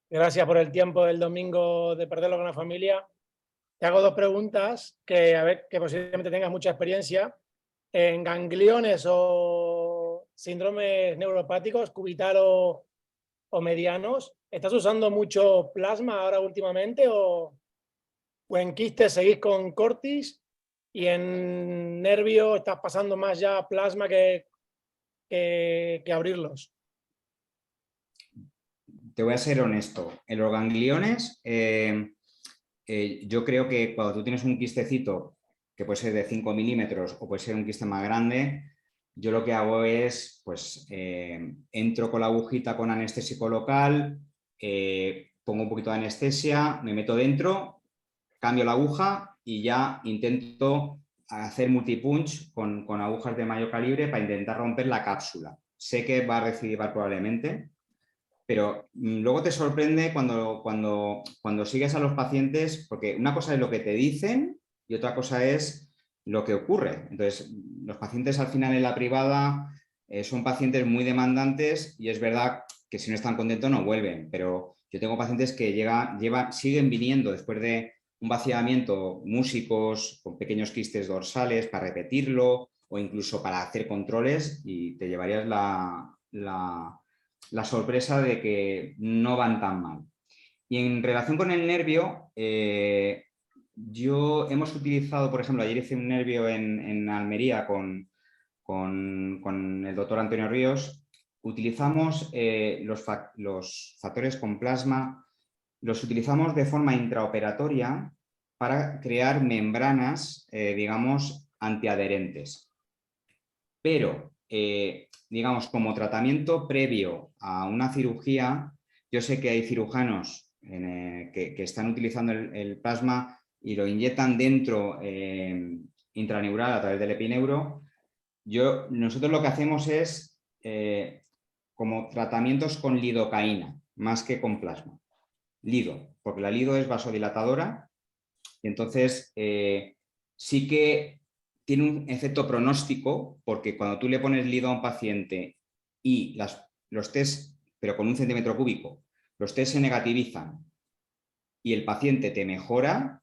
gracias por el tiempo del domingo de perderlo con la familia. te hago dos preguntas que, a ver, que posiblemente tengas mucha experiencia. En gangliones o síndromes neuropáticos, cubital o medianos, ¿estás usando mucho plasma ahora últimamente o en quistes seguís con cortis y en nervio estás pasando más ya plasma que abrirlos? Te voy a ser honesto. En los gangliones, yo creo que cuando tú tienes un quistecito que puede ser de 5 milímetros o puede ser un quiste más grande, yo lo que hago es, pues, entro con la agujita con anestésico local, pongo un poquito de anestesia, me meto dentro, cambio la aguja y ya intento hacer multipunch con agujas de mayor calibre para intentar romper la cápsula. Sé que va a recidivar probablemente, pero luego te sorprende cuando sigues a los pacientes, porque una cosa es lo que te dicen y otra cosa es lo que ocurre. Entonces, los pacientes al final en la privada son pacientes muy demandantes y es verdad que si no están contentos no vuelven, pero yo tengo pacientes que siguen viniendo después de un vaciamiento, músicos con pequeños quistes dorsales para repetirlo o incluso para hacer controles y te llevarías la sorpresa de que no van tan mal. Y en relación con el nervio, hemos utilizado, por ejemplo, ayer hice un nervio en Almería con el doctor Antonio Ríos. Utilizamos los factores con plasma, los utilizamos de forma intraoperatoria para crear membranas, digamos, antiadherentes. Pero, digamos, como tratamiento previo a una cirugía, yo sé que hay cirujanos que están utilizando el plasma y lo inyectan dentro intraneural a través del epineuro. Nosotros lo que hacemos es como tratamientos con lidocaína, más que con plasma. Lido, porque la lido es vasodilatadora y entonces sí que tiene un efecto pronóstico, porque cuando tú le pones lido a un paciente y los test, pero con 1 centímetro cúbico, los test se negativizan y el paciente te mejora,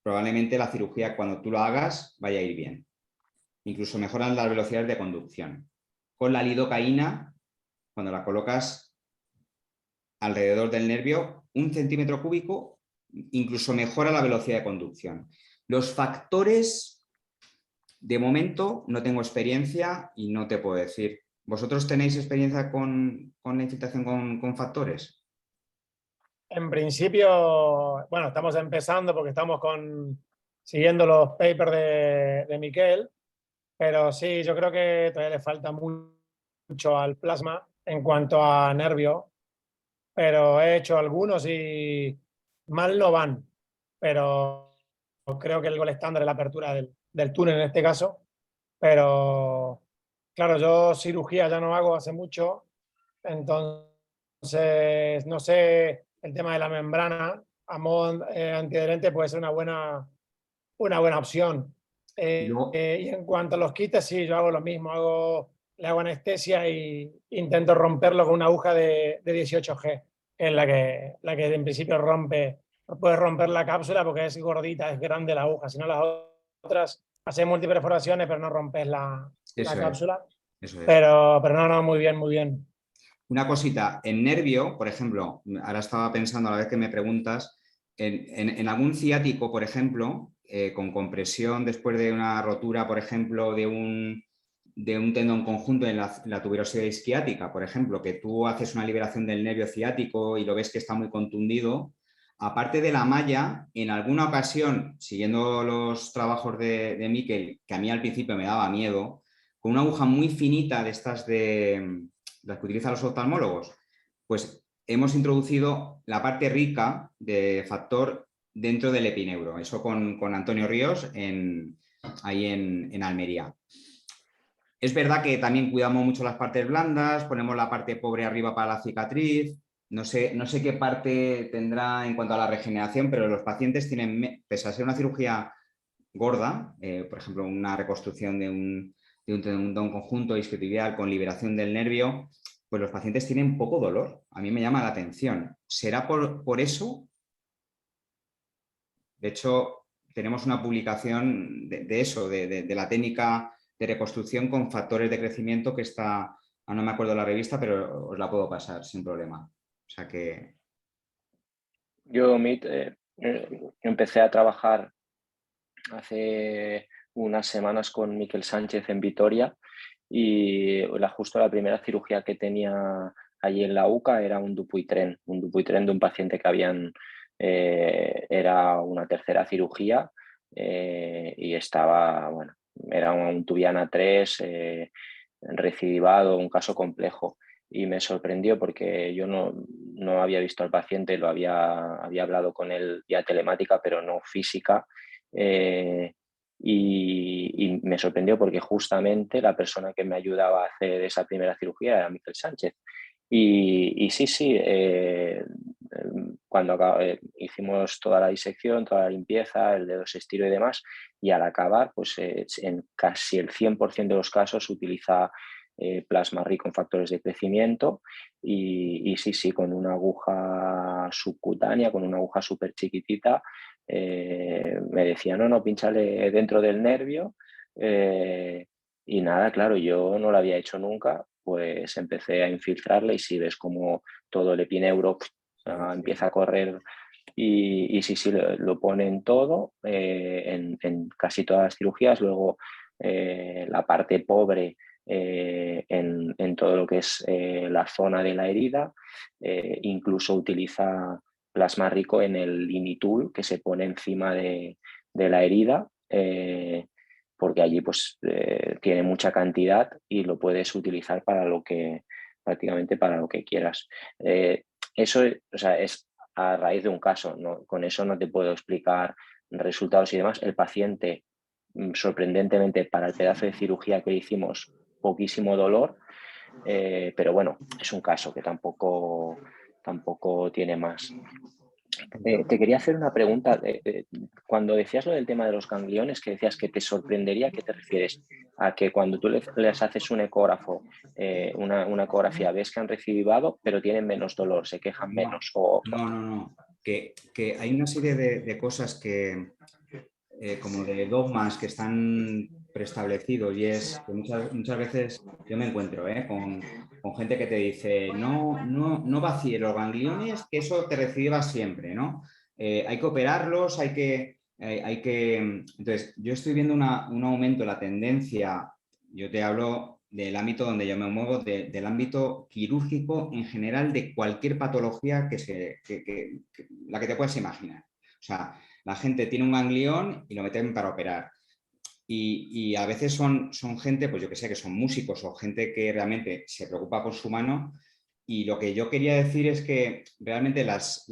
probablemente la cirugía cuando tú lo hagas vaya a ir bien. Incluso mejoran las velocidades de conducción. Con la lidocaína, cuando la colocas alrededor del nervio, 1 centímetro cúbico, incluso mejora la velocidad de conducción. Los factores, de momento, no tengo experiencia y no te puedo decir. ¿Vosotros tenéis experiencia con la infiltración con factores? En principio, bueno, estamos empezando porque estamos siguiendo los papers de Miquel, pero sí, yo creo que todavía le falta mucho al plasma en cuanto a nervio, pero he hecho algunos y mal no van, pero creo que el gol estándar es la apertura del túnel en este caso, pero claro, yo cirugía ya no hago hace mucho, entonces no sé, el tema de la membrana a modo antiadherente puede ser una buena opción. Y en cuanto a los quites, sí, yo hago lo mismo, le hago anestesia y intento romperlo con una aguja de 18G, que es la que en principio puede romper la cápsula porque es gordita, es grande la aguja, si no las otras hacen multiperforaciones pero no rompes la cápsula. Eso es. Pero no, muy bien, muy bien. Una cosita, en nervio, por ejemplo, ahora estaba pensando a la vez que me preguntas, en algún ciático, por ejemplo, con compresión después de una rotura, por ejemplo, de un tendón conjunto en la tuberosidad isquiática, por ejemplo, que tú haces una liberación del nervio ciático y lo ves que está muy contundido, aparte de la malla, en alguna ocasión, siguiendo los trabajos de Miquel, que a mí al principio me daba miedo, con una aguja muy finita de estas las que utilizan los oftalmólogos, pues hemos introducido la parte rica de factor dentro del epineuro, eso con Antonio Ríos ahí en Almería. Es verdad que también cuidamos mucho las partes blandas, ponemos la parte pobre arriba para la cicatriz. No sé qué parte tendrá en cuanto a la regeneración, pero los pacientes tienen, pese a ser una cirugía gorda, por ejemplo, una reconstrucción de un tendón conjunto isquiotibial con liberación del nervio, pues los pacientes tienen poco dolor. A mí me llama la atención. ¿Será por eso? De hecho, tenemos una publicación de eso, de la técnica de reconstrucción con factores de crecimiento que está, no me acuerdo de la revista, pero os la puedo pasar sin problema. O sea que... Yo empecé a trabajar hace unas semanas con Miquel Sánchez en Vitoria y justo la primera cirugía que tenía allí en la UCA era un Dupuytren de un paciente que era una tercera cirugía y estaba, bueno, era un Tubiana 3 recidivado, un caso complejo. Y me sorprendió porque yo no había visto al paciente, había hablado con él vía telemática, pero no física. Y me sorprendió porque justamente la persona que me ayudaba a hacer esa primera cirugía era Miquel Sánchez. Y sí, cuando hicimos toda la disección, toda la limpieza, el dedo se estiró y demás, y al acabar, pues en casi el 100% de los casos utiliza plasma rico en factores de crecimiento y sí, con una aguja subcutánea, con una aguja súper chiquitita, me decía, no, pínchale dentro del nervio y nada, claro, yo no lo había hecho nunca, pues empecé a infiltrarle y si ves como todo el epineuro empieza a correr y sí, lo ponen todo en casi todas las cirugías, luego la parte pobre en todo lo que es la zona de la herida, incluso utiliza plasma rico en el linitul que se pone encima de la herida, porque allí pues tiene mucha cantidad y lo puedes utilizar prácticamente para lo que quieras. Eso, o sea, es a raíz de un caso, ¿no? Con eso no te puedo explicar resultados y demás. El paciente, sorprendentemente, para el pedazo de cirugía que hicimos, poquísimo dolor, pero bueno, es un caso que tampoco tiene más. Te quería hacer una pregunta. Cuando decías lo del tema de los gangliones, que decías que te sorprendería, ¿a qué te refieres? ¿A que cuando tú les haces un ecógrafo, una ecografía, ves que han recidivado, pero tienen menos dolor, se quejan menos? No. Que hay una serie de cosas que, como de dogmas que están preestablecidos y es que muchas veces yo me encuentro con gente que te dice no vacíes los gangliones, que eso te reciba siempre, ¿no? Hay que operarlos, hay que... Entonces, yo estoy viendo un aumento de la tendencia, yo te hablo del ámbito donde yo me muevo, del ámbito quirúrgico en general de cualquier patología la que te puedas imaginar. O sea, la gente tiene un ganglión y lo meten para operar. Y a veces son gente, pues yo que sé, que son músicos o gente que realmente se preocupa por su mano. Y lo que yo quería decir es que realmente los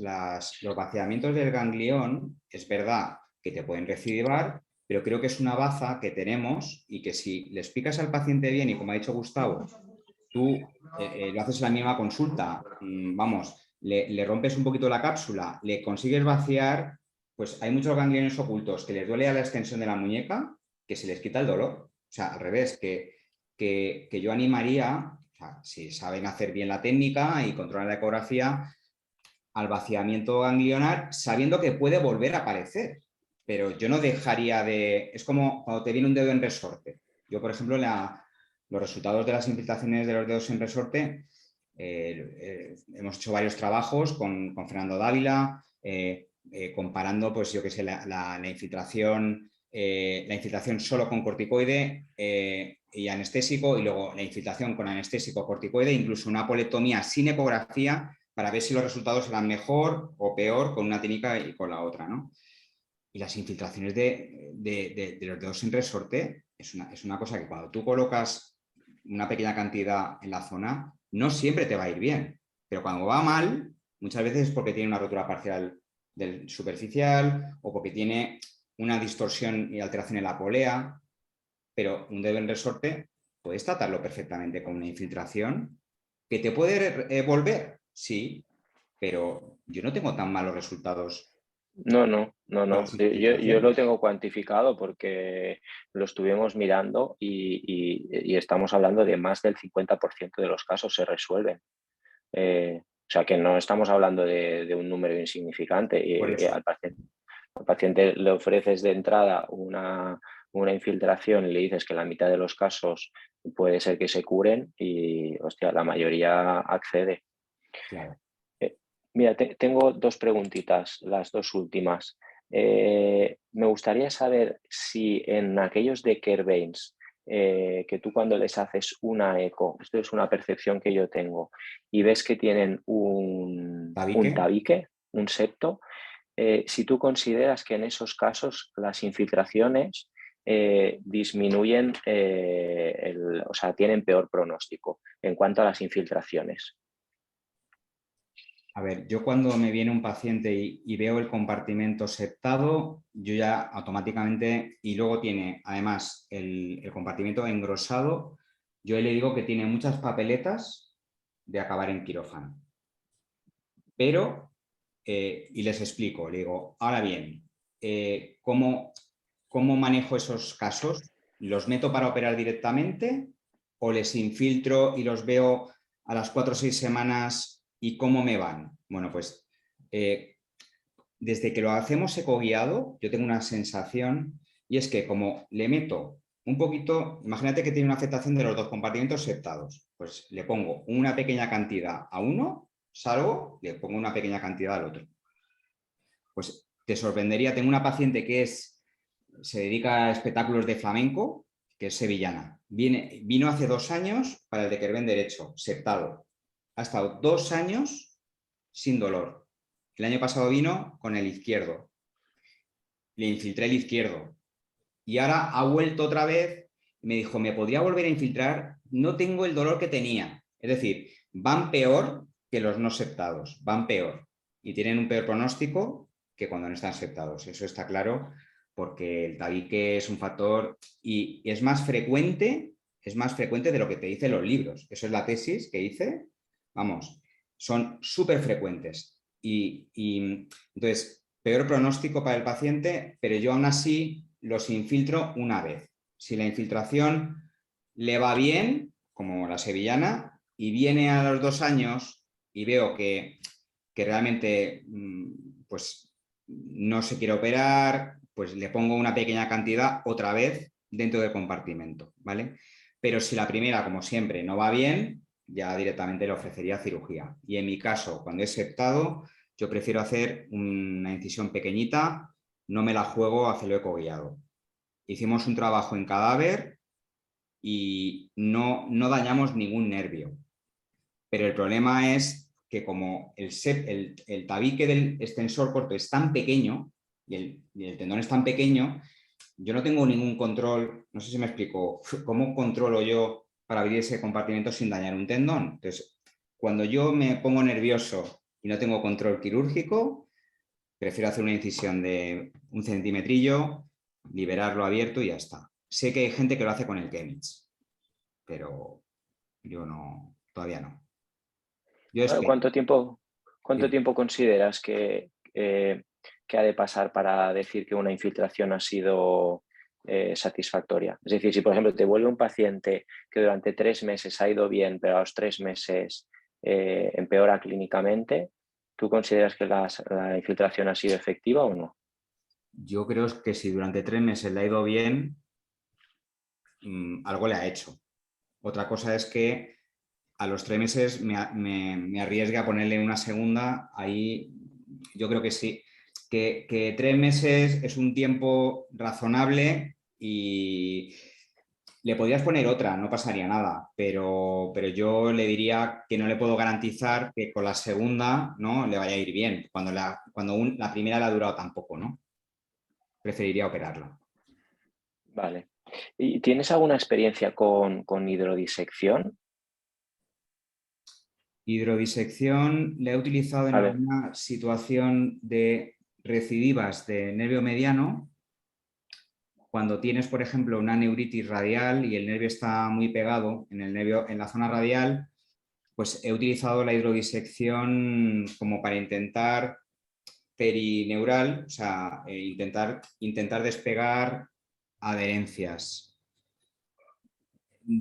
vaciamientos del ganglión, es verdad que te pueden recidivar, pero creo que es una baza que tenemos y que si le explicas al paciente bien y como ha dicho Gustavo, tú lo haces en la misma consulta, vamos, le rompes un poquito la cápsula, le consigues vaciar, pues hay muchos gangliones ocultos que les duele a la extensión de la muñeca, que se les quita el dolor. O sea, al revés, que yo animaría, o sea, si saben hacer bien la técnica y controlan la ecografía, al vaciamiento ganglionar, sabiendo que puede volver a aparecer. Pero yo no dejaría de... Es como cuando te viene un dedo en resorte. Yo, por ejemplo, los resultados de las infiltraciones de los dedos en resorte, hemos hecho varios trabajos con Fernando Dávila, comparando, pues yo qué sé, la infiltración solo con corticoide y anestésico, y luego la infiltración con anestésico corticoide, incluso una apolectomía sin ecografía, para ver si los resultados eran mejor o peor con una técnica y con la otra, ¿no? Y las infiltraciones de los dedos en resorte es una cosa que cuando tú colocas una pequeña cantidad en la zona, no siempre te va a ir bien. Pero cuando va mal, muchas veces es porque tiene una rotura parcial del superficial o porque tiene una distorsión y alteración en la polea. Pero un dedo en resorte puedes tratarlo perfectamente con una infiltración que te puede volver, sí, pero yo no tengo tan malos resultados. No. Con las Yo lo infiltraciones. tengo cuantificado porque lo estuvimos mirando y estamos hablando de más del 50% de los casos se resuelven. O sea que no estamos hablando de un número insignificante Por y eso. al paciente. Al paciente le ofreces de entrada una infiltración y le dices que en la mitad de los casos puede ser que se curen y, hostia, la mayoría accede. Claro. Mira, tengo dos preguntitas, las dos últimas. Me gustaría saber si en aquellos de Kerbeins, que tú cuando les haces una eco, esto es una percepción que yo tengo, y ves que tienen un tabique, un septo, si tú consideras que en esos casos las infiltraciones disminuyen, o sea, tienen peor pronóstico en cuanto a las infiltraciones. A ver, yo cuando me viene un paciente y veo el compartimento septado, yo ya automáticamente, y luego tiene además el compartimento engrosado, yo le digo que tiene muchas papeletas de acabar en quirófano. Pero, y les explico, le digo, ahora bien, ¿cómo manejo esos casos? ¿Los meto para operar directamente o les infiltro y los veo a las 4 o 6 semanas y cómo me van? Bueno, pues desde que lo hacemos ecoguiado, yo tengo una sensación y es que como le meto un poquito, imagínate que tiene una afectación de los dos compartimentos septados, pues le pongo una pequeña cantidad a uno, salgo, le pongo una pequeña cantidad al otro. Pues te sorprendería, tengo una paciente que se dedica a espectáculos de flamenco, que es sevillana. Vino hace 2 años para el de Kerben derecho, septado. Ha estado 2 años sin dolor. El año pasado vino con el izquierdo. Le infiltré el izquierdo. Y ahora ha vuelto otra vez y me dijo, ¿me podría volver a infiltrar? No tengo el dolor que tenía. Es decir, van peor que los no septados, van peor. Y tienen un peor pronóstico que cuando no están septados. Eso está claro porque el tabique es un factor y es más frecuente de lo que te dicen los libros. Eso es la tesis que hice. Vamos, son súper frecuentes. Y entonces, peor pronóstico para el paciente, pero yo aún así los infiltro una vez. Si la infiltración le va bien, como la sevillana, y viene a los 2 años y veo que realmente pues, no se quiere operar, pues le pongo una pequeña cantidad otra vez dentro del compartimento, ¿vale? Pero si la primera, como siempre, no va bien, ya directamente le ofrecería cirugía. Y en mi caso, cuando es septado, yo prefiero hacer una incisión pequeñita, no me la juego a hacerlo ecoguiado. Hicimos un trabajo en cadáver y no dañamos ningún nervio. Pero el problema es que como el tabique del extensor corto es tan pequeño y el tendón es tan pequeño, yo no tengo ningún control, no sé si me explico, ¿cómo controlo yo para abrir ese compartimento sin dañar un tendón? Entonces, cuando yo me pongo nervioso y no tengo control quirúrgico, prefiero hacer una incisión de 1 centímetrillo, liberarlo abierto y ya está. Sé que hay gente que lo hace con el Kemich, pero yo no, todavía no. Yo espero. ¿Cuánto tiempo consideras que ha de pasar para decir que una infiltración ha sido satisfactoria? Es decir, si por ejemplo te vuelve un paciente que durante 3 meses ha ido bien, pero a los 3 meses empeora clínicamente, ¿tú consideras que la infiltración ha sido efectiva o no? Yo creo que si durante 3 meses le ha ido bien, algo le ha hecho. Otra cosa es que a los 3 meses me arriesgue a ponerle una segunda. Ahí yo creo que sí. Que 3 meses es un tiempo razonable y le podrías poner otra, no pasaría nada, pero yo le diría que no le puedo garantizar que con la segunda, ¿no?, le vaya a ir bien, cuando la primera le ha durado tan poco, ¿no? Preferiría operarla. Vale. ¿Y tienes alguna experiencia con hidrodisección? Hidrodisección la he utilizado en alguna situación de recidivas de nervio mediano. Cuando tienes, por ejemplo, una neuritis radial y el nervio está muy pegado en la zona radial, pues he utilizado la hidrodisección como para intentar perineural, o sea, intentar despegar adherencias.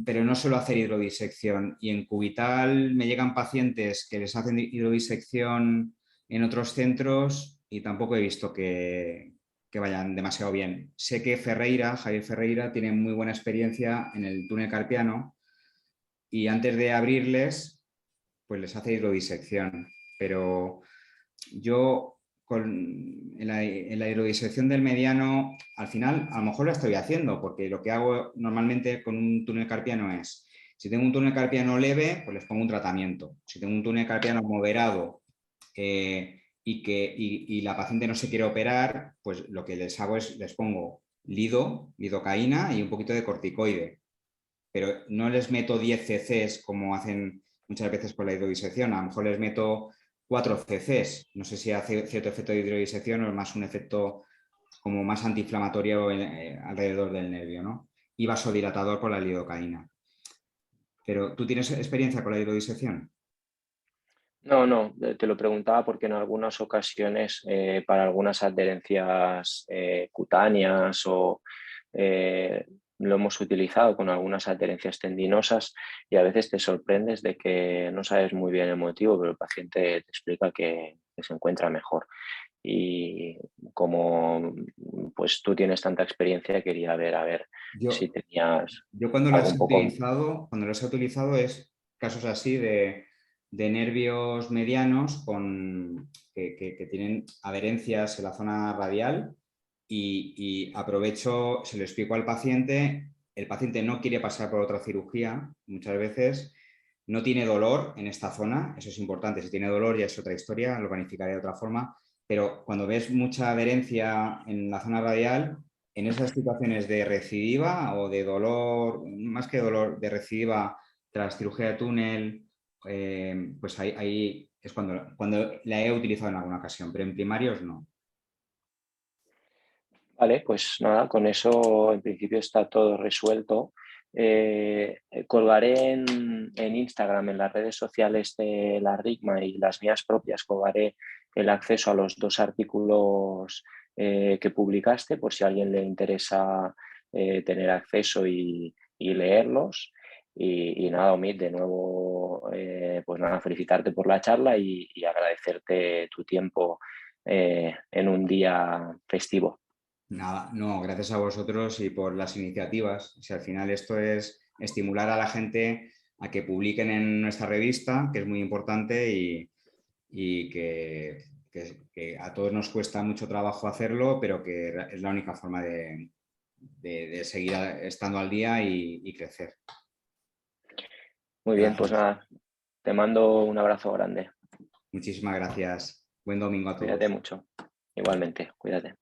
Pero no suelo hacer hidrodisección. Y en cubital me llegan pacientes que les hacen hidrodisección en otros centros y tampoco he visto que que vayan demasiado bien. Sé que Javier Ferreira, tiene muy buena experiencia en el túnel carpiano y antes de abrirles, pues les hace hidrodisección. Pero yo en la hidrodisección del mediano, al final, a lo mejor la estoy haciendo, porque lo que hago normalmente con un túnel carpiano es, si tengo un túnel carpiano leve, pues les pongo un tratamiento. Si tengo un túnel carpiano moderado y la paciente no se quiere operar, pues lo que les hago es, les pongo lidocaína y un poquito de corticoide. Pero no les meto 10 cc's como hacen muchas veces con la hidrodisección, a lo mejor les meto 4 cc's. No sé si hace cierto efecto de hidrodisección o es más un efecto como más antiinflamatorio alrededor del nervio, ¿no? Y vasodilatador por la lidocaína. Pero, ¿tú tienes experiencia con la hidrodisección? No, te lo preguntaba porque en algunas ocasiones para algunas adherencias cutáneas o lo hemos utilizado con algunas adherencias tendinosas y a veces te sorprendes de que no sabes muy bien el motivo, pero el paciente te explica que se encuentra mejor. Y como pues tú tienes tanta experiencia, quería ver a ver si tenías Yo cuando algo las un he poco... utilizado es casos así de nervios medianos que tienen adherencias en la zona radial y aprovecho, se lo explico al paciente, el paciente no quiere pasar por otra cirugía muchas veces, no tiene dolor en esta zona, eso es importante, si tiene dolor ya es otra historia, lo planificaré de otra forma, pero cuando ves mucha adherencia en la zona radial, en esas situaciones de recidiva o de dolor, más que dolor, de recidiva tras cirugía de túnel, pues ahí es cuando la he utilizado en alguna ocasión, pero en primarios no. Vale, pues nada, con eso en principio está todo resuelto. Colgaré en Instagram, en las redes sociales de la RICMA y las mías propias, colgaré el acceso a los 2 artículos que publicaste por si a alguien le interesa tener acceso y leerlos. Y nada, Omid, de nuevo, pues nada, felicitarte por la charla y agradecerte tu tiempo en un día festivo. Nada, no, gracias a vosotros y por las iniciativas. Si al final esto es estimular a la gente a que publiquen en nuestra revista, que es muy importante y que a todos nos cuesta mucho trabajo hacerlo, pero que es la única forma de seguir estando al día y crecer. Muy bien, pues Gracias. nada, te mando un abrazo grande. Muchísimas gracias. Buen domingo a Cuídate todos. mucho. Igualmente, cuídate.